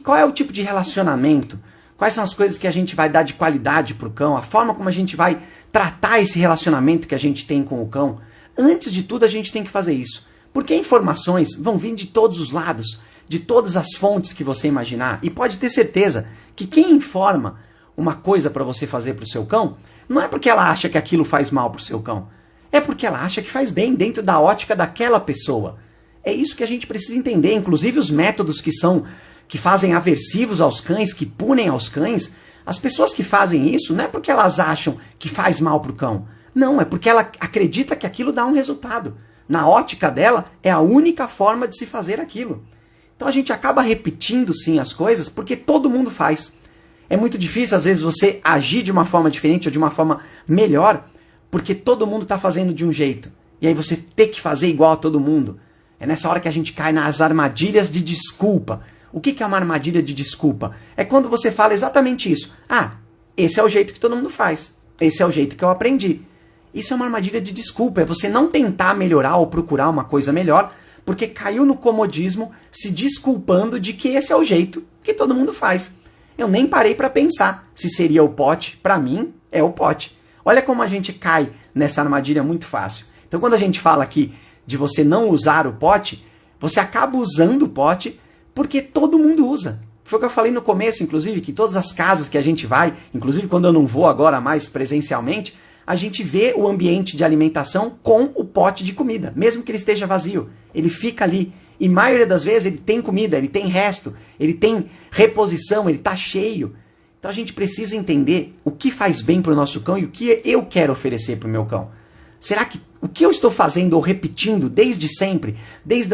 Qual é o tipo de relacionamento? Quais são as coisas que a gente vai dar de qualidade para o cão? A forma como a gente vai tratar esse relacionamento que a gente tem com o cão? Antes de tudo, a gente tem que fazer isso. Porque informações vão vir de todos os lados, de todas as fontes que você imaginar. E pode ter certeza que quem informa uma coisa para você fazer para o seu cão, não é porque ela acha que aquilo faz mal para o seu cão. É porque ela acha que faz bem dentro da ótica daquela pessoa. É isso que a gente precisa entender. Inclusive os métodos que fazem aversivos aos cães, que punem aos cães, as pessoas que fazem isso não é porque elas acham que faz mal para o cão. Não, é porque ela acredita que aquilo dá um resultado. Na ótica dela, é a única forma de se fazer aquilo. Então a gente acaba repetindo sim as coisas porque todo mundo faz. É muito difícil às vezes você agir de uma forma diferente ou de uma forma melhor porque todo mundo está fazendo de um jeito. E aí você ter que fazer igual a todo mundo. É nessa hora que a gente cai nas armadilhas de desculpa. O que é uma armadilha de desculpa? É quando você fala exatamente isso. Ah, esse é o jeito que todo mundo faz. Esse é o jeito que eu aprendi. Isso é uma armadilha de desculpa. É você não tentar melhorar ou procurar uma coisa melhor porque caiu no comodismo se desculpando de que esse é o jeito que todo mundo faz. Eu nem parei para pensar se seria o pote. Para mim, é o pote. Olha como a gente cai nessa armadilha muito fácil. Então, quando a gente fala aqui de você não usar o pote, você acaba usando o pote porque todo mundo usa. Foi o que eu falei no começo, inclusive, que todas as casas que a gente vai, inclusive quando eu não vou agora mais presencialmente, a gente vê o ambiente de alimentação com o pote de comida, mesmo que ele esteja vazio. Ele fica ali. E a maioria das vezes ele tem comida, ele tem resto, ele tem reposição, ele está cheio. Então a gente precisa entender o que faz bem para o nosso cão e o que eu quero oferecer para o meu cão. Será que o que eu estou fazendo ou repetindo desde sempre, desde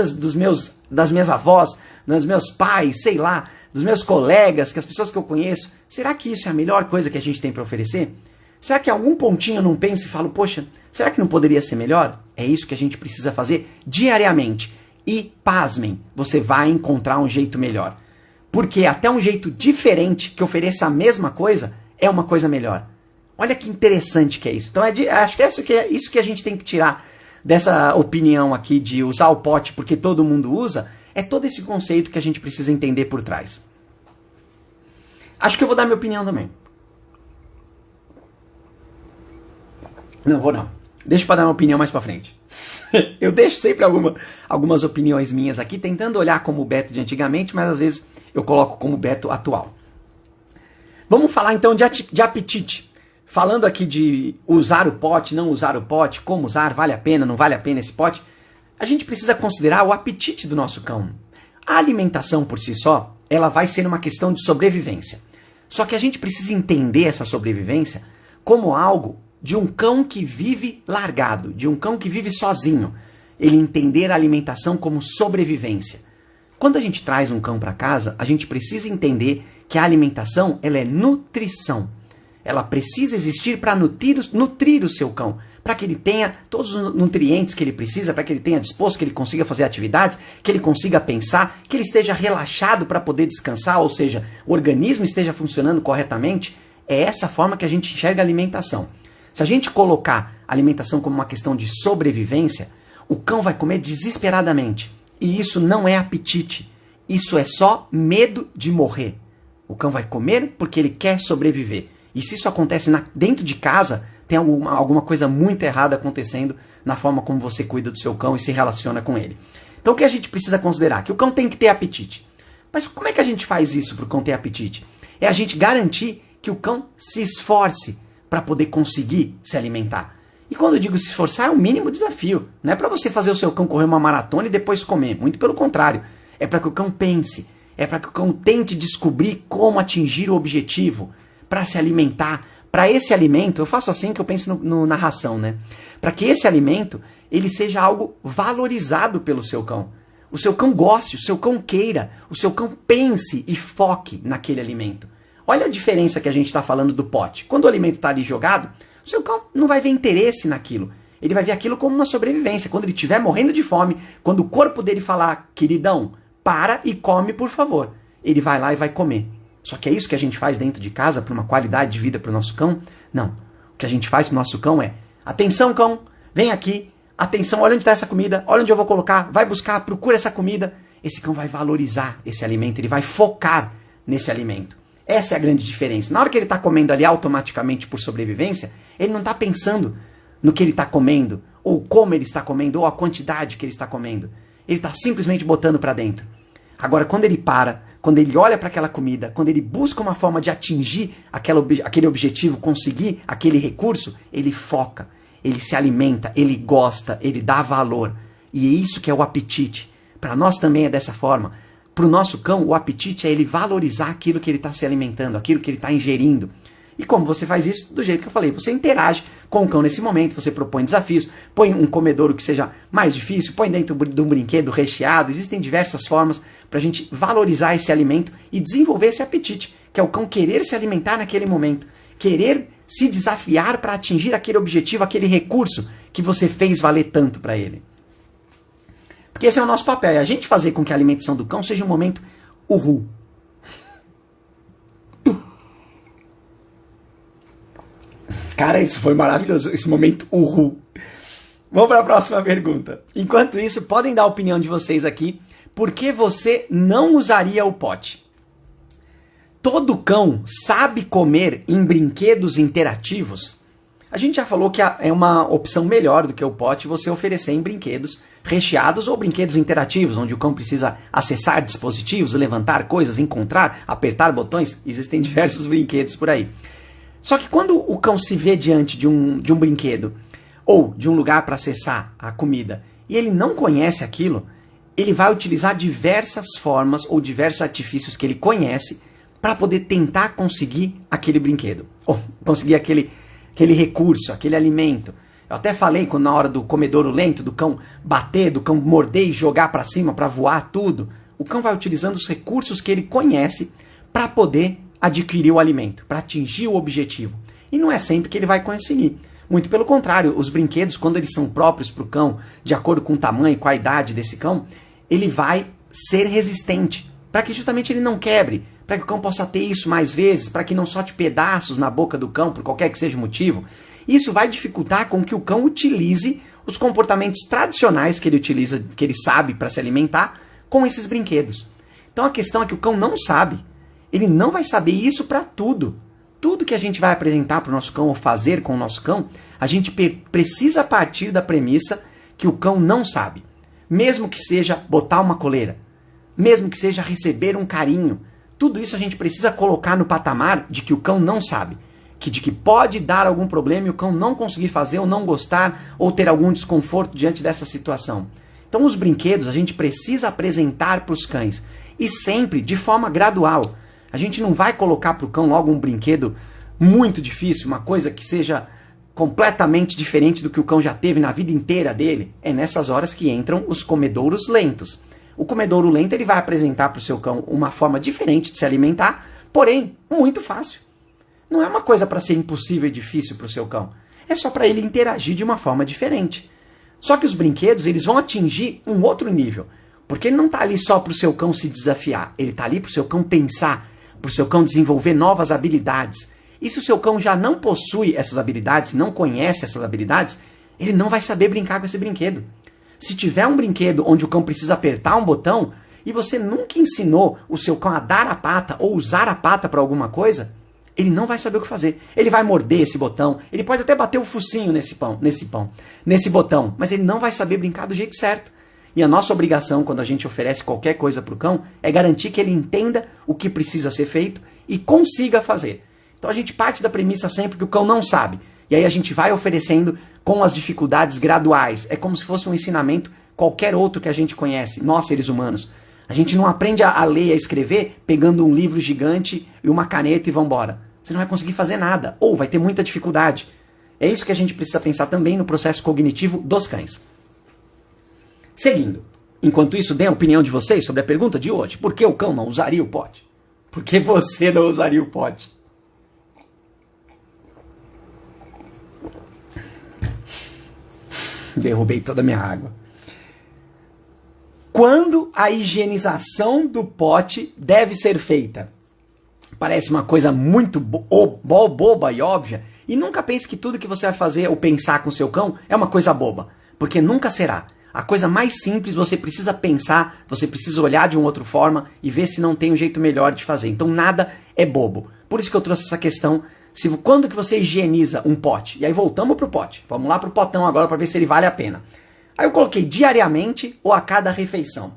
das minhas avós, dos meus pais, sei lá, dos meus colegas, que as pessoas que eu conheço, será que isso é a melhor coisa que a gente tem para oferecer? Será que em algum pontinho eu não penso e falo, poxa, será que não poderia ser melhor? É isso que a gente precisa fazer diariamente. E, pasmem, você vai encontrar um jeito melhor. Porque até um jeito diferente que ofereça a mesma coisa é uma coisa melhor. Olha que interessante que é isso. Então acho que é isso que a gente tem que tirar dessa opinião aqui de usar o pote porque todo mundo usa. É todo esse conceito que a gente precisa entender por trás. Acho que eu vou dar minha opinião também. Não vou não. Deixa para dar minha opinião mais para frente. Eu deixo sempre algumas opiniões minhas aqui, tentando olhar como o Beto de antigamente, mas às vezes eu coloco como o Beto atual. Vamos falar então de apetite. Falando aqui de usar o pote, não usar o pote, como usar, vale a pena, não vale a pena esse pote, a gente precisa considerar o apetite do nosso cão. A alimentação por si só, ela vai ser uma questão de sobrevivência. Só que a gente precisa entender essa sobrevivência como algo de um cão que vive largado, de um cão que vive sozinho. Ele entender a alimentação como sobrevivência. Quando a gente traz um cão para casa, a gente precisa entender que a alimentação ela é nutrição. Ela precisa existir para nutrir o seu cão, para que ele tenha todos os nutrientes que ele precisa, para que ele tenha disposto, que ele consiga fazer atividades, que ele consiga pensar, que ele esteja relaxado para poder descansar, ou seja, o organismo esteja funcionando corretamente. É essa forma que a gente enxerga a alimentação. Se a gente colocar a alimentação como uma questão de sobrevivência, o cão vai comer desesperadamente. E isso não é apetite. Isso é só medo de morrer. O cão vai comer porque ele quer sobreviver. E se isso acontece dentro de casa, tem alguma coisa muito errada acontecendo na forma como você cuida do seu cão e se relaciona com ele. Então o que a gente precisa considerar? Que o cão tem que ter apetite. Mas como é que a gente faz isso para o cão ter apetite? É a gente garantir que o cão se esforce para poder conseguir se alimentar. E quando eu digo se esforçar, é o mínimo desafio. Não é para você fazer o seu cão correr uma maratona e depois comer. Muito pelo contrário. É para que o cão pense. É para que o cão tente descobrir como atingir o objetivo. Para se alimentar. Para esse alimento, eu faço assim que eu penso na ração, né? Para que esse alimento ele seja algo valorizado pelo seu cão. O seu cão goste, o seu cão queira, o seu cão pense e foque naquele alimento. Olha a diferença que a gente está falando do pote. Quando o alimento está ali jogado, o seu cão não vai ver interesse naquilo. Ele vai ver aquilo como uma sobrevivência. Quando ele estiver morrendo de fome, quando o corpo dele falar, queridão, para e come, por favor, ele vai lá e vai comer. Só que é isso que a gente faz dentro de casa para uma qualidade de vida para o nosso cão? Não. O que a gente faz para o nosso cão é, atenção cão, vem aqui, atenção, olha onde está essa comida, olha onde eu vou colocar, vai buscar, procura essa comida. Esse cão vai valorizar esse alimento, ele vai focar nesse alimento. Essa é a grande diferença. Na hora que ele está comendo ali automaticamente por sobrevivência, ele não está pensando no que ele está comendo, ou como ele está comendo, ou a quantidade que ele está comendo. Ele está simplesmente botando para dentro. Agora, quando ele para, quando ele olha para aquela comida, quando ele busca uma forma de atingir aquele objetivo, conseguir aquele recurso, ele foca, ele se alimenta, ele gosta, ele dá valor. E é isso que é o apetite. Para nós também é dessa forma. Para o nosso cão, o apetite é ele valorizar aquilo que ele está se alimentando, aquilo que ele está ingerindo. E como você faz isso? Do jeito que eu falei, você interage com o cão nesse momento, você propõe desafios, põe um comedouro que seja mais difícil, põe dentro de um brinquedo recheado. Existem diversas formas para a gente valorizar esse alimento e desenvolver esse apetite, que é o cão querer se alimentar naquele momento, querer se desafiar para atingir aquele objetivo, aquele recurso que você fez valer tanto para ele. Porque esse é o nosso papel, é a gente fazer com que a alimentação do cão seja um momento uhul. Cara, isso foi maravilhoso, esse momento uhul. Vamos para a próxima pergunta. Enquanto isso, podem dar a opinião de vocês aqui. Por que você não usaria o pote? Todo cão sabe comer em brinquedos interativos? A gente já falou que é uma opção melhor do que o pote você oferecer em brinquedos recheados ou brinquedos interativos, onde o cão precisa acessar dispositivos, levantar coisas, encontrar, apertar botões. Existem diversos brinquedos por aí. Só que quando o cão se vê diante de um brinquedo ou de um lugar para acessar a comida e ele não conhece aquilo, ele vai utilizar diversas formas ou diversos artifícios que ele conhece para poder tentar conseguir aquele brinquedo, ou conseguir aquele recurso, aquele alimento. Eu até falei na hora do comedouro lento, do cão bater, do cão morder e jogar para cima para voar tudo. O cão vai utilizando os recursos que ele conhece para poder adquirir o alimento, para atingir o objetivo. E não é sempre que ele vai conseguir. Muito pelo contrário, os brinquedos, quando eles são próprios para o cão, de acordo com o tamanho, com a idade desse cão, ele vai ser resistente, para que justamente ele não quebre, para que o cão possa ter isso mais vezes, para que não solte pedaços na boca do cão, por qualquer que seja o motivo. Isso vai dificultar com que o cão utilize os comportamentos tradicionais que ele utiliza, que ele sabe para se alimentar, com esses brinquedos. Então a questão é que o cão não sabe. Ele não vai saber isso para tudo. Tudo que a gente vai apresentar para o nosso cão ou fazer com o nosso cão, a gente precisa partir da premissa que o cão não sabe. Mesmo que seja botar uma coleira, mesmo que seja receber um carinho, tudo isso a gente precisa colocar no patamar de que o cão não sabe. De que pode dar algum problema e o cão não conseguir fazer ou não gostar ou ter algum desconforto diante dessa situação. Então os brinquedos a gente precisa apresentar para os cães e sempre de forma gradual. A gente não vai colocar para o cão logo um brinquedo muito difícil, uma coisa que seja completamente diferente do que o cão já teve na vida inteira dele. É nessas horas que entram os comedouros lentos. O comedouro lento ele vai apresentar para o seu cão uma forma diferente de se alimentar, porém muito fácil. Não é uma coisa para ser impossível e difícil para o seu cão. É só para ele interagir de uma forma diferente. Só que os brinquedos eles vão atingir um outro nível. Porque ele não está ali só para o seu cão se desafiar. Ele está ali para o seu cão pensar, para o seu cão desenvolver novas habilidades. E se o seu cão já não possui essas habilidades, não conhece essas habilidades, ele não vai saber brincar com esse brinquedo. Se tiver um brinquedo onde o cão precisa apertar um botão e você nunca ensinou o seu cão a dar a pata ou usar a pata para alguma coisa, ele não vai saber o que fazer. Ele vai morder esse botão, ele pode até bater o focinho nesse botão, mas ele não vai saber brincar do jeito certo. E a nossa obrigação, quando a gente oferece qualquer coisa para o cão, é garantir que ele entenda o que precisa ser feito e consiga fazer. Então a gente parte da premissa sempre que o cão não sabe. E aí a gente vai oferecendo com as dificuldades graduais. É como se fosse um ensinamento qualquer outro que a gente conhece, nós seres humanos. A gente não aprende a ler e a escrever pegando um livro gigante e uma caneta e vambora. Você não vai conseguir fazer nada, ou vai ter muita dificuldade. É isso que a gente precisa pensar também no processo cognitivo dos cães. Seguindo, enquanto isso, dê a opinião de vocês sobre a pergunta de hoje. Por que o cão não usaria o pote? Por que você não usaria o pote? Derrubei toda a minha água. Quando a higienização do pote deve ser feita? Parece uma coisa muito boba e óbvia. E nunca pense que tudo que você vai fazer ou pensar com o seu cão é uma coisa boba. Porque nunca será. A coisa mais simples você precisa pensar, você precisa olhar de uma outra forma e ver se não tem um jeito melhor de fazer. Então nada é bobo. Por isso que eu trouxe essa questão. Quando que você higieniza um pote? E aí voltamos pro pote. Vamos lá pro potão agora para ver se ele vale a pena. Aí eu coloquei diariamente ou a cada refeição.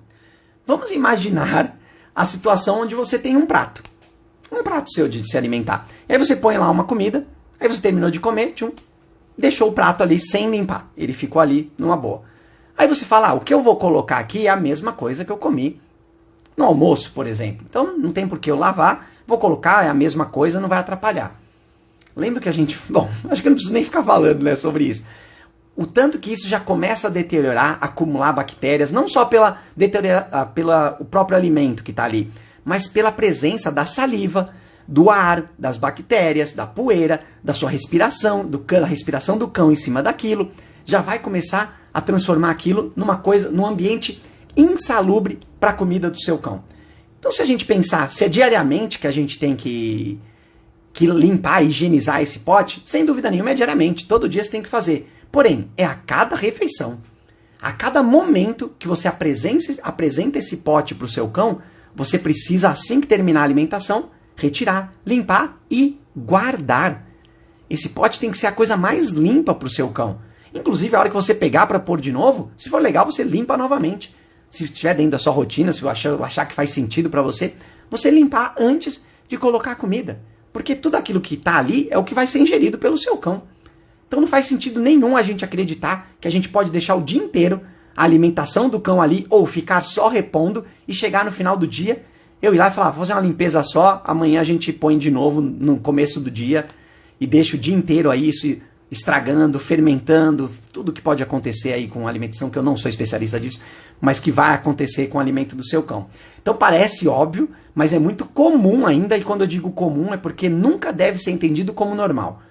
Vamos imaginar a situação onde você tem um prato. Um prato seu de se alimentar. E aí você põe lá uma comida, aí você terminou de comer, deixou o prato ali sem limpar. Ele ficou ali numa boa. Aí você fala, o que eu vou colocar aqui é a mesma coisa que eu comi no almoço, por exemplo. Então não tem por que eu lavar, vou colocar, é a mesma coisa, não vai atrapalhar. Lembra que a gente... Bom, acho que eu não preciso nem ficar falando, sobre isso. O tanto que isso já começa a deteriorar, acumular bactérias, não só pelo próprio alimento que está ali, mas pela presença da saliva, do ar, das bactérias, da poeira, da sua respiração, da respiração do cão em cima daquilo, já vai começar a transformar aquilo num ambiente insalubre para a comida do seu cão. Então se a gente pensar, se é diariamente que a gente tem que limpar, higienizar esse pote, sem dúvida nenhuma é diariamente, todo dia você tem que fazer. Porém, é a cada refeição. A cada momento que você apresenta esse pote para o seu cão, você precisa, assim que terminar a alimentação, retirar, limpar e guardar. Esse pote tem que ser a coisa mais limpa para o seu cão. Inclusive, a hora que você pegar para pôr de novo, se for legal, você limpa novamente. Se estiver dentro da sua rotina, se achar que faz sentido para você limpar antes de colocar a comida. Porque tudo aquilo que está ali é o que vai ser ingerido pelo seu cão. Então não faz sentido nenhum a gente acreditar que a gente pode deixar o dia inteiro a alimentação do cão ali ou ficar só repondo e chegar no final do dia, eu ir lá e falar, vou fazer uma limpeza só, amanhã a gente põe de novo no começo do dia e deixa o dia inteiro aí isso estragando, fermentando, tudo que pode acontecer aí com a alimentação, que eu não sou especialista disso, mas que vai acontecer com o alimento do seu cão. Então parece óbvio, mas é muito comum ainda, e quando eu digo comum é porque nunca deve ser entendido como normal.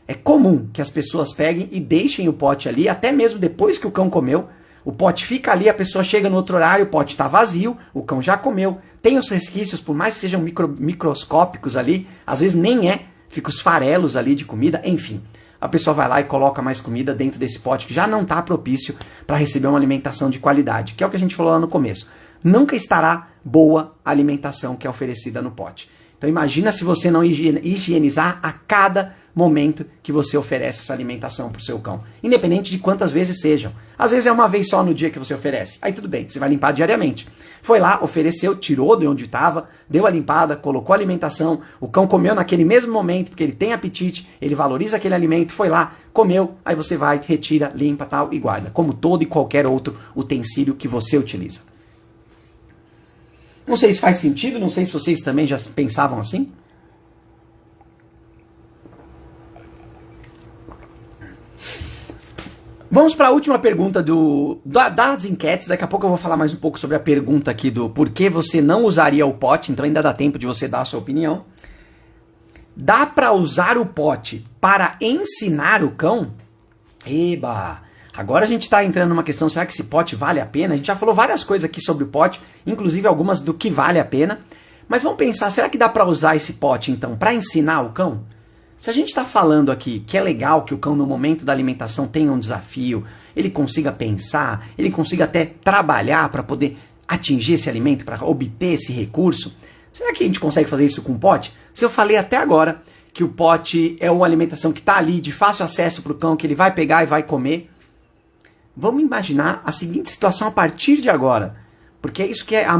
É comum que as pessoas peguem e deixem o pote ali, até mesmo depois que o cão comeu, o pote fica ali, a pessoa chega no outro horário, o pote está vazio, o cão já comeu, tem os resquícios, por mais que sejam microscópicos ali, às vezes nem fica os farelos ali de comida, enfim. A pessoa vai lá e coloca mais comida dentro desse pote que já não está propício para receber uma alimentação de qualidade, que é o que a gente falou lá no começo. Nunca estará boa a alimentação que é oferecida no pote. Então imagina se você não higienizar a cada momento que você oferece essa alimentação para o seu cão. Independente de quantas vezes sejam. Às vezes é uma vez só no dia que você oferece. Aí tudo bem, você vai limpar diariamente. Foi lá, ofereceu, tirou de onde estava, deu a limpada, colocou a alimentação, o cão comeu naquele mesmo momento, porque ele tem apetite, ele valoriza aquele alimento, foi lá, comeu, aí você vai, retira, limpa tal e guarda. Como todo e qualquer outro utensílio que você utiliza. Não sei se faz sentido, não sei se vocês também já pensavam assim. Vamos para a última pergunta das enquetes. Daqui a pouco eu vou falar mais um pouco sobre a pergunta aqui do por que você não usaria o pote, então ainda dá tempo de você dar a sua opinião. Dá para usar o pote para ensinar o cão? Eba! Agora a gente está entrando numa questão, será que esse pote vale a pena? A gente já falou várias coisas aqui sobre o pote, inclusive algumas do que vale a pena. Mas vamos pensar, será que dá para usar esse pote então para ensinar o cão? Se a gente está falando aqui que é legal que o cão no momento da alimentação tenha um desafio, ele consiga pensar, ele consiga até trabalhar para poder atingir esse alimento, para obter esse recurso, será que a gente consegue fazer isso com o pote? Se eu falei até agora que o pote é uma alimentação que está ali de fácil acesso para o cão, que ele vai pegar e vai comer, vamos imaginar a seguinte situação a partir de agora, porque é isso que é a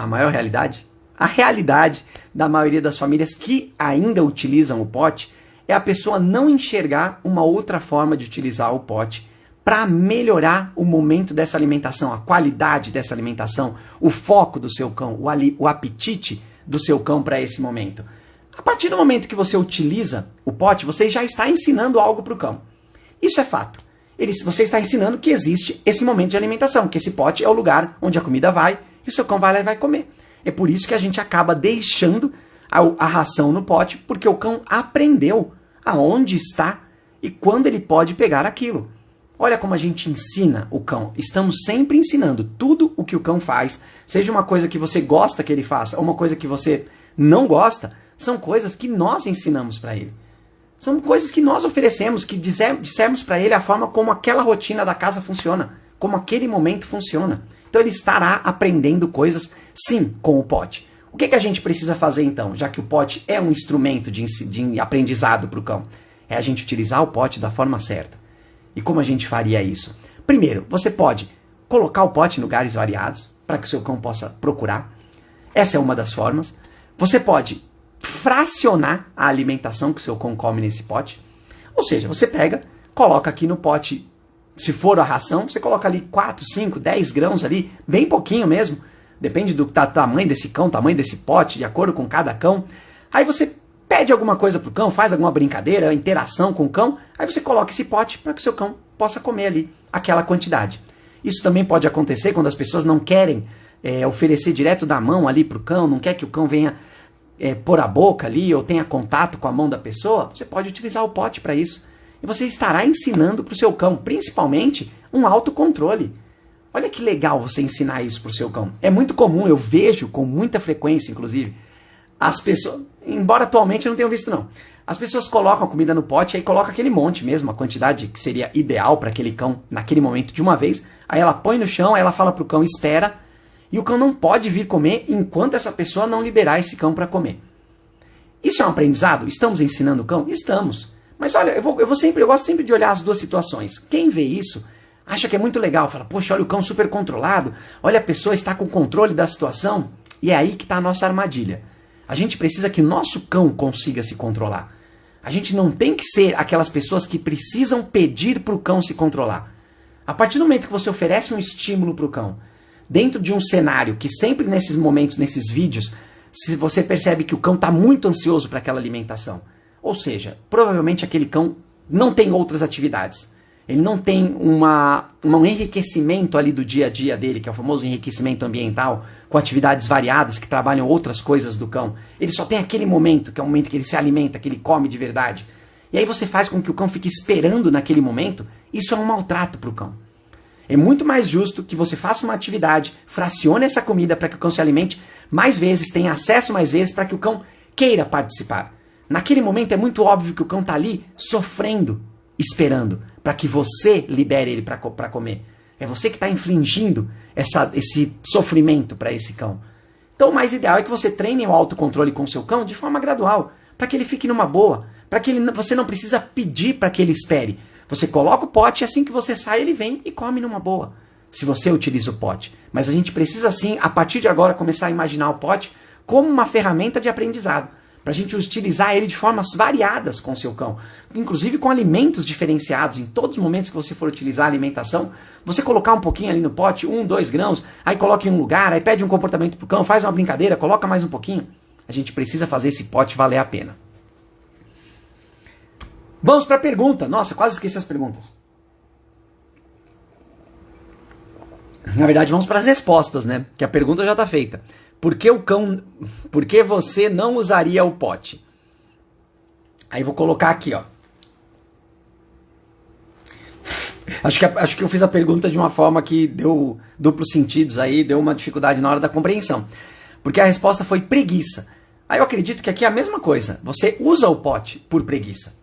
maior realidade. A realidade da maioria das famílias que ainda utilizam o pote é a pessoa não enxergar uma outra forma de utilizar o pote para melhorar o momento dessa alimentação, a qualidade dessa alimentação, o foco do seu cão, o apetite do seu cão para esse momento. A partir do momento que você utiliza o pote, você já está ensinando algo para o cão. Isso é fato. Você está ensinando que existe esse momento de alimentação, que esse pote é o lugar onde a comida vai e o seu cão vai lá e vai comer. É por isso que a gente acaba deixando a ração no pote, porque o cão aprendeu aonde está e quando ele pode pegar aquilo. Olha como a gente ensina o cão. Estamos sempre ensinando tudo o que o cão faz, seja uma coisa que você gosta que ele faça ou uma coisa que você não gosta, são coisas que nós ensinamos para ele. São coisas que nós oferecemos, que dissemos para ele a forma como aquela rotina da casa funciona, como aquele momento funciona. Então ele estará aprendendo coisas, sim, com o pote. O que a gente precisa fazer então, já que o pote é um instrumento de aprendizado para o cão? É a gente utilizar o pote da forma certa. E como a gente faria isso? Primeiro, você pode colocar o pote em lugares variados, para que o seu cão possa procurar. Essa é uma das formas. Você pode fracionar a alimentação que o seu cão come nesse pote. Ou seja, você pega, coloca aqui no pote. Se for a ração, você coloca ali 4, 5, 10 grãos ali, bem pouquinho mesmo. Depende do tamanho desse cão, tamanho desse pote, de acordo com cada cão. Aí você pede alguma coisa pro cão, faz alguma brincadeira, interação com o cão. Aí você coloca esse pote para que o seu cão possa comer ali aquela quantidade. Isso também pode acontecer quando as pessoas não querem oferecer direto da mão ali pro cão, não quer que o cão venha pôr a boca ali ou tenha contato com a mão da pessoa. Você pode utilizar o pote para isso. E você estará ensinando para o seu cão, principalmente, um autocontrole. Olha que legal você ensinar isso para o seu cão. É muito comum, eu vejo com muita frequência, inclusive, as pessoas, embora atualmente eu não tenha visto não, as pessoas colocam a comida no pote, aí colocam aquele monte mesmo, a quantidade que seria ideal para aquele cão naquele momento de uma vez, aí ela põe no chão, aí ela fala para o cão, espera, e o cão não pode vir comer enquanto essa pessoa não liberar esse cão para comer. Isso é um aprendizado? Estamos ensinando o cão? Estamos. Mas olha, eu gosto sempre de olhar as duas situações. Quem vê isso acha que é muito legal, fala, poxa, olha o cão super controlado, olha a pessoa está com controle da situação, e é aí que está a nossa armadilha. A gente precisa que o nosso cão consiga se controlar. A gente não tem que ser aquelas pessoas que precisam pedir para o cão se controlar. A partir do momento que você oferece um estímulo para o cão, dentro de um cenário que sempre nesses momentos, nesses vídeos, se você percebe que o cão está muito ansioso para aquela alimentação, ou seja, provavelmente aquele cão não tem outras atividades. Ele não tem um enriquecimento ali do dia a dia dele, que é o famoso enriquecimento ambiental, com atividades variadas que trabalham outras coisas do cão. Ele só tem aquele momento, que é o momento que ele se alimenta, que ele come de verdade. E aí você faz com que o cão fique esperando naquele momento. Isso é um maltrato para o cão. É muito mais justo que você faça uma atividade, fracione essa comida para que o cão se alimente mais vezes, tenha acesso mais vezes, para que o cão queira participar. Naquele momento é muito óbvio que o cão está ali sofrendo, esperando, para que você libere ele para comer. É você que está infligindo esse sofrimento para esse cão. Então o mais ideal é que você treine o autocontrole com o seu cão de forma gradual, para que ele fique numa boa, para que você não precisa pedir para que ele espere. Você coloca o pote e assim que você sai ele vem e come numa boa, se você utiliza o pote. Mas a gente precisa sim, a partir de agora, começar a imaginar o pote como uma ferramenta de aprendizado, para a gente utilizar ele de formas variadas com o seu cão, inclusive com alimentos diferenciados. Em todos os momentos que você for utilizar a alimentação, você colocar um pouquinho ali no pote, 1, 2 grãos, aí coloca em um lugar, aí pede um comportamento pro cão, faz uma brincadeira, coloca mais um pouquinho. A gente precisa fazer esse pote valer a pena. Vamos para a pergunta. Nossa, quase esqueci as perguntas. Na verdade, vamos para as respostas, né? Que a pergunta já está feita. Por que você não usaria o pote? Aí vou colocar aqui, ó. Acho que eu fiz a pergunta de uma forma que deu duplos sentidos aí, deu uma dificuldade na hora da compreensão. Porque a resposta foi preguiça. Aí eu acredito que aqui é a mesma coisa. Você usa o pote por preguiça.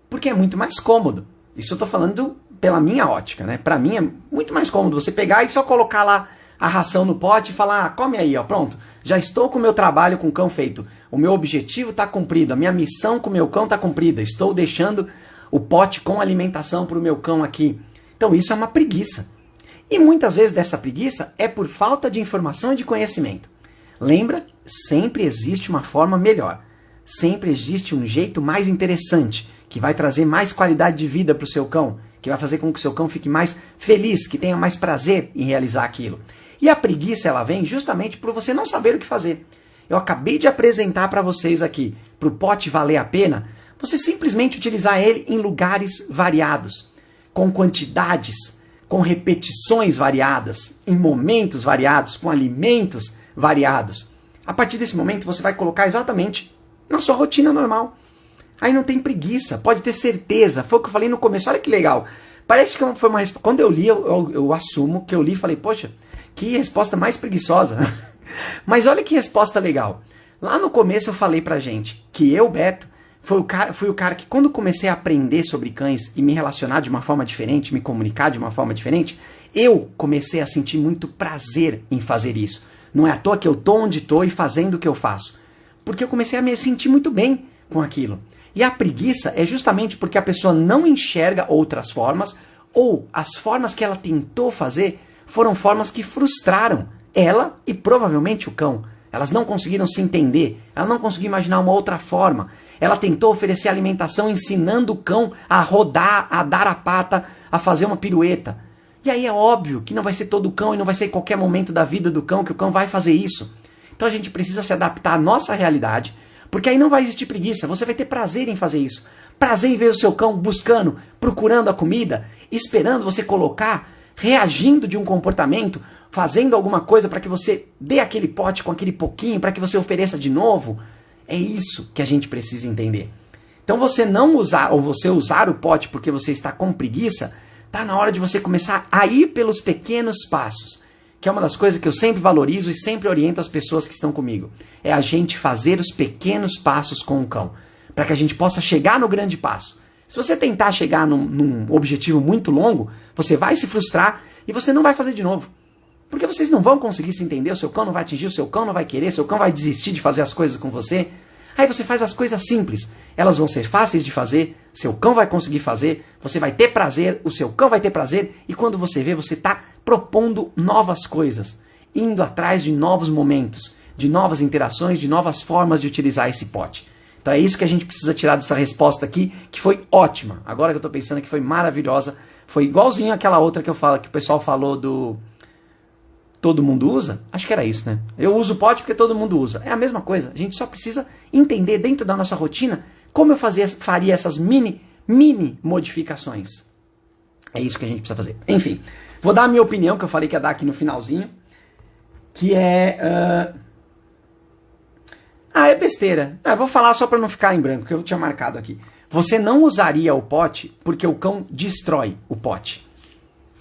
Porque é muito mais cômodo. Isso eu tô falando pela minha ótica, né? Pra mim é muito mais cômodo você pegar e só colocar lá a ração no pote e falar, come aí, ó, pronto. Já estou com o meu trabalho com o cão feito. O meu objetivo está cumprido. A minha missão com o meu cão está cumprida. Estou deixando o pote com alimentação para o meu cão aqui. Então isso é uma preguiça. E muitas vezes dessa preguiça é por falta de informação e de conhecimento. Lembra? Sempre existe uma forma melhor. Sempre existe um jeito mais interessante, que vai trazer mais qualidade de vida para o seu cão, que vai fazer com que o seu cão fique mais feliz, que tenha mais prazer em realizar aquilo. E a preguiça, ela vem justamente por você não saber o que fazer. Eu acabei de apresentar para vocês aqui, para o pote valer a pena, você simplesmente utilizar ele em lugares variados, com quantidades, com repetições variadas, em momentos variados, com alimentos variados. A partir desse momento, você vai colocar exatamente na sua rotina normal. Aí não tem preguiça, pode ter certeza. Foi o que eu falei no começo, olha que legal. Parece que foi uma resposta. Quando eu li, eu assumo que eu li e falei, poxa, que resposta mais preguiçosa. Mas olha que resposta legal. Lá no começo eu falei pra gente que eu, Beto, fui o cara que quando comecei a aprender sobre cães e me relacionar de uma forma diferente, me comunicar de uma forma diferente, eu comecei a sentir muito prazer em fazer isso. Não é à toa que eu tô onde tô e fazendo o que eu faço. Porque eu comecei a me sentir muito bem com aquilo. E a preguiça é justamente porque a pessoa não enxerga outras formas ou as formas que ela tentou fazer foram formas que frustraram ela e provavelmente o cão. Elas não conseguiram se entender, ela não conseguiu imaginar uma outra forma. Ela tentou oferecer alimentação ensinando o cão a rodar, a dar a pata, a fazer uma pirueta. E aí é óbvio que não vai ser todo cão e não vai ser em qualquer momento da vida do cão que o cão vai fazer isso. Então a gente precisa se adaptar à nossa realidade, porque aí não vai existir preguiça, você vai ter prazer em fazer isso. Prazer em ver o seu cão buscando, procurando a comida, esperando você colocar, reagindo de um comportamento, fazendo alguma coisa para que você dê aquele pote com aquele pouquinho, para que você ofereça de novo. É isso que a gente precisa entender. Então você não usar, ou você usar o pote porque você está com preguiça, está na hora de você começar a ir pelos pequenos passos. Que é uma das coisas que eu sempre valorizo e sempre oriento as pessoas que estão comigo. É a gente fazer os pequenos passos com o cão, para que a gente possa chegar no grande passo. Se você tentar chegar num objetivo muito longo, você vai se frustrar e você não vai fazer de novo. Porque vocês não vão conseguir se entender, o seu cão não vai atingir, o seu cão não vai querer, o seu cão vai desistir de fazer as coisas com você. Aí você faz as coisas simples, elas vão ser fáceis de fazer, seu cão vai conseguir fazer, você vai ter prazer, o seu cão vai ter prazer, e quando você vê, você está propondo novas coisas, indo atrás de novos momentos, de novas interações, de novas formas de utilizar esse pote. Então é isso que a gente precisa tirar dessa resposta aqui, que foi ótima. Agora que eu estou pensando que foi maravilhosa, foi igualzinho àquela outra que eu falo, que o pessoal falou do todo mundo usa, acho que era isso, né? Eu uso o pote porque todo mundo usa. É a mesma coisa. A gente só precisa entender dentro da nossa rotina como eu faria essas mini modificações. É isso que a gente precisa fazer. Enfim, vou dar a minha opinião, que eu falei que ia dar aqui no finalzinho, que é... é besteira. Vou falar só para não ficar em branco, que eu tinha marcado aqui. Você não usaria o pote porque o cão destrói o pote.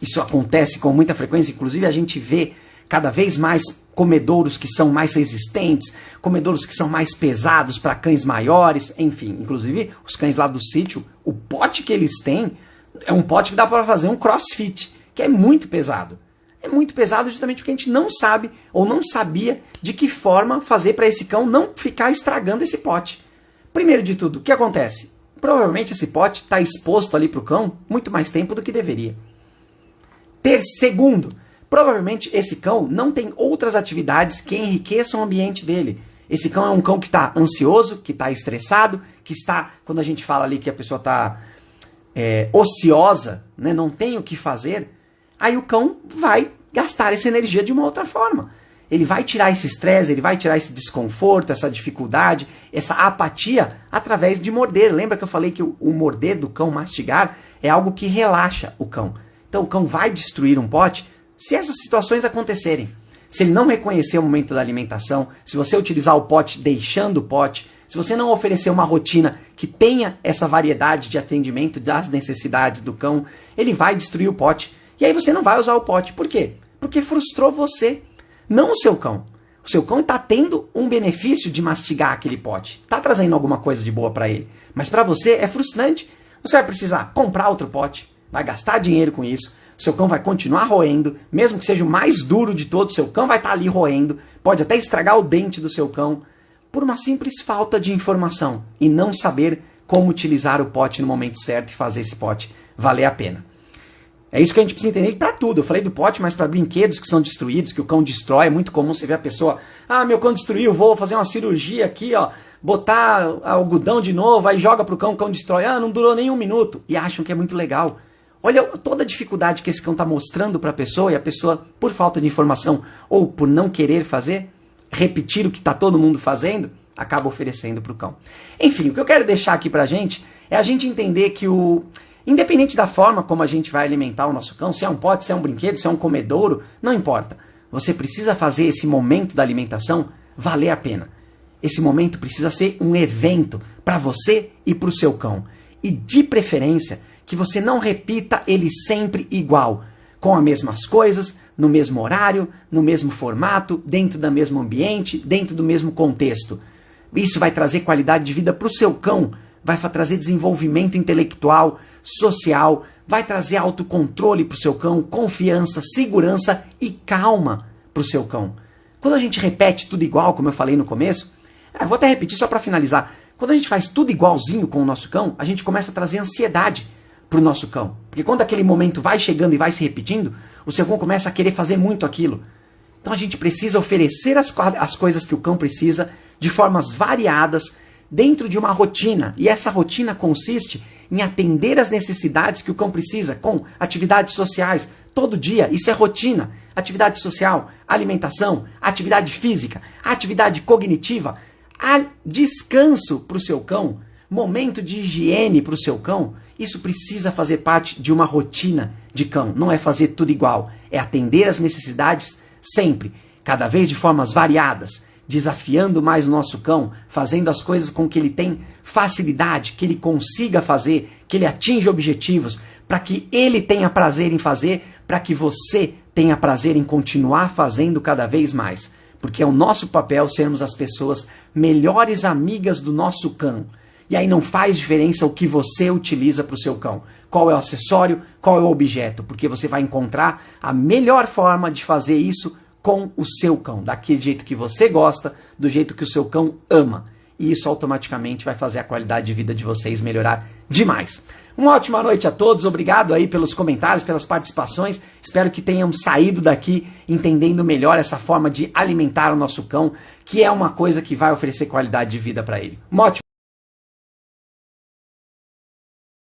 Isso acontece com muita frequência, inclusive a gente vê cada vez mais comedouros que são mais resistentes, comedouros que são mais pesados para cães maiores, enfim. Inclusive, os cães lá do sítio, o pote que eles têm é um pote que dá para fazer um crossfit, que é muito pesado. É muito pesado justamente porque a gente não sabe ou não sabia de que forma fazer para esse cão não ficar estragando esse pote. Primeiro de tudo, o que acontece? Provavelmente esse pote está exposto ali para o cão muito mais tempo do que deveria. Segundo, provavelmente esse cão não tem outras atividades que enriqueçam o ambiente dele. Esse cão é um cão que está ansioso, que está estressado, que está, quando a gente fala ali que a pessoa está ociosa, né, não tem o que fazer, aí o cão vai gastar essa energia de uma outra forma. ele vai tirar esse estresse, ele vai tirar esse desconforto, essa dificuldade, essa apatia através de morder. Lembra que eu falei que o morder do cão, mastigar, é algo que relaxa o cão. Então o cão vai destruir um pote se essas situações acontecerem. Se ele não reconhecer o momento da alimentação, se você utilizar o pote deixando o pote, se você não oferecer uma rotina que tenha essa variedade de atendimento das necessidades do cão, ele vai destruir o pote. E aí você não vai usar o pote. Por quê? Porque frustrou você, não o seu cão. O seu cão está tendo um benefício de mastigar aquele pote. Está trazendo alguma coisa de boa para ele. Mas para você é frustrante. Você vai precisar comprar outro pote, vai gastar dinheiro com isso. O seu cão vai continuar roendo, mesmo que seja o mais duro de todos, seu cão vai estar ali roendo, pode até estragar o dente do seu cão, por uma simples falta de informação e não saber como utilizar o pote no momento certo e fazer esse pote valer a pena. É isso que a gente precisa entender para tudo. Eu falei do pote, mas para brinquedos que são destruídos, que o cão destrói, é muito comum você ver a pessoa, meu cão destruiu, vou fazer uma cirurgia aqui, ó, botar algodão de novo, aí joga pro cão, o cão destrói, não durou nem 1 minuto, e acham que é muito legal. Olha toda a dificuldade que esse cão está mostrando para a pessoa e a pessoa, por falta de informação ou por não querer fazer, repetir o que está todo mundo fazendo, acaba oferecendo para o cão. Enfim, o que eu quero deixar aqui para a gente é a gente entender que independente da forma como a gente vai alimentar o nosso cão, se é um pote, se é um brinquedo, se é um comedouro, não importa. Você precisa fazer esse momento da alimentação valer a pena. Esse momento precisa ser um evento para você e para o seu cão. E de preferência, que você não repita ele sempre igual, com as mesmas coisas, no mesmo horário, no mesmo formato, dentro do mesmo ambiente, dentro do mesmo contexto. Isso vai trazer qualidade de vida para o seu cão, vai trazer desenvolvimento intelectual, social, vai trazer autocontrole para o seu cão, confiança, segurança e calma para o seu cão. Quando a gente repete tudo igual, como eu falei no começo, vou até repetir só para finalizar, quando a gente faz tudo igualzinho com o nosso cão, a gente começa a trazer ansiedade para o nosso cão. Porque quando aquele momento vai chegando e vai se repetindo, o seu cão começa a querer fazer muito aquilo. Então a gente precisa oferecer as coisas que o cão precisa de formas variadas dentro de uma rotina. E essa rotina consiste em atender as necessidades que o cão precisa com atividades sociais. Todo dia, isso é rotina. Atividade social, alimentação, atividade física, atividade cognitiva, descanso para o seu cão, momento de higiene para o seu cão. Isso precisa fazer parte de uma rotina de cão. Não é fazer tudo igual. É atender as necessidades sempre, cada vez de formas variadas, desafiando mais o nosso cão, fazendo as coisas com que ele tem facilidade, que ele consiga fazer, que ele atinja objetivos, para que ele tenha prazer em fazer, para que você tenha prazer em continuar fazendo cada vez mais. Porque é o nosso papel sermos as pessoas melhores amigas do nosso cão. E aí não faz diferença o que você utiliza para o seu cão. Qual é o acessório, qual é o objeto, porque você vai encontrar a melhor forma de fazer isso com o seu cão, daquele jeito que você gosta, do jeito que o seu cão ama. E isso automaticamente vai fazer a qualidade de vida de vocês melhorar demais. Uma ótima noite a todos, obrigado aí pelos comentários, pelas participações. Espero que tenham saído daqui entendendo melhor essa forma de alimentar o nosso cão, que é uma coisa que vai oferecer qualidade de vida para ele. Uma ótima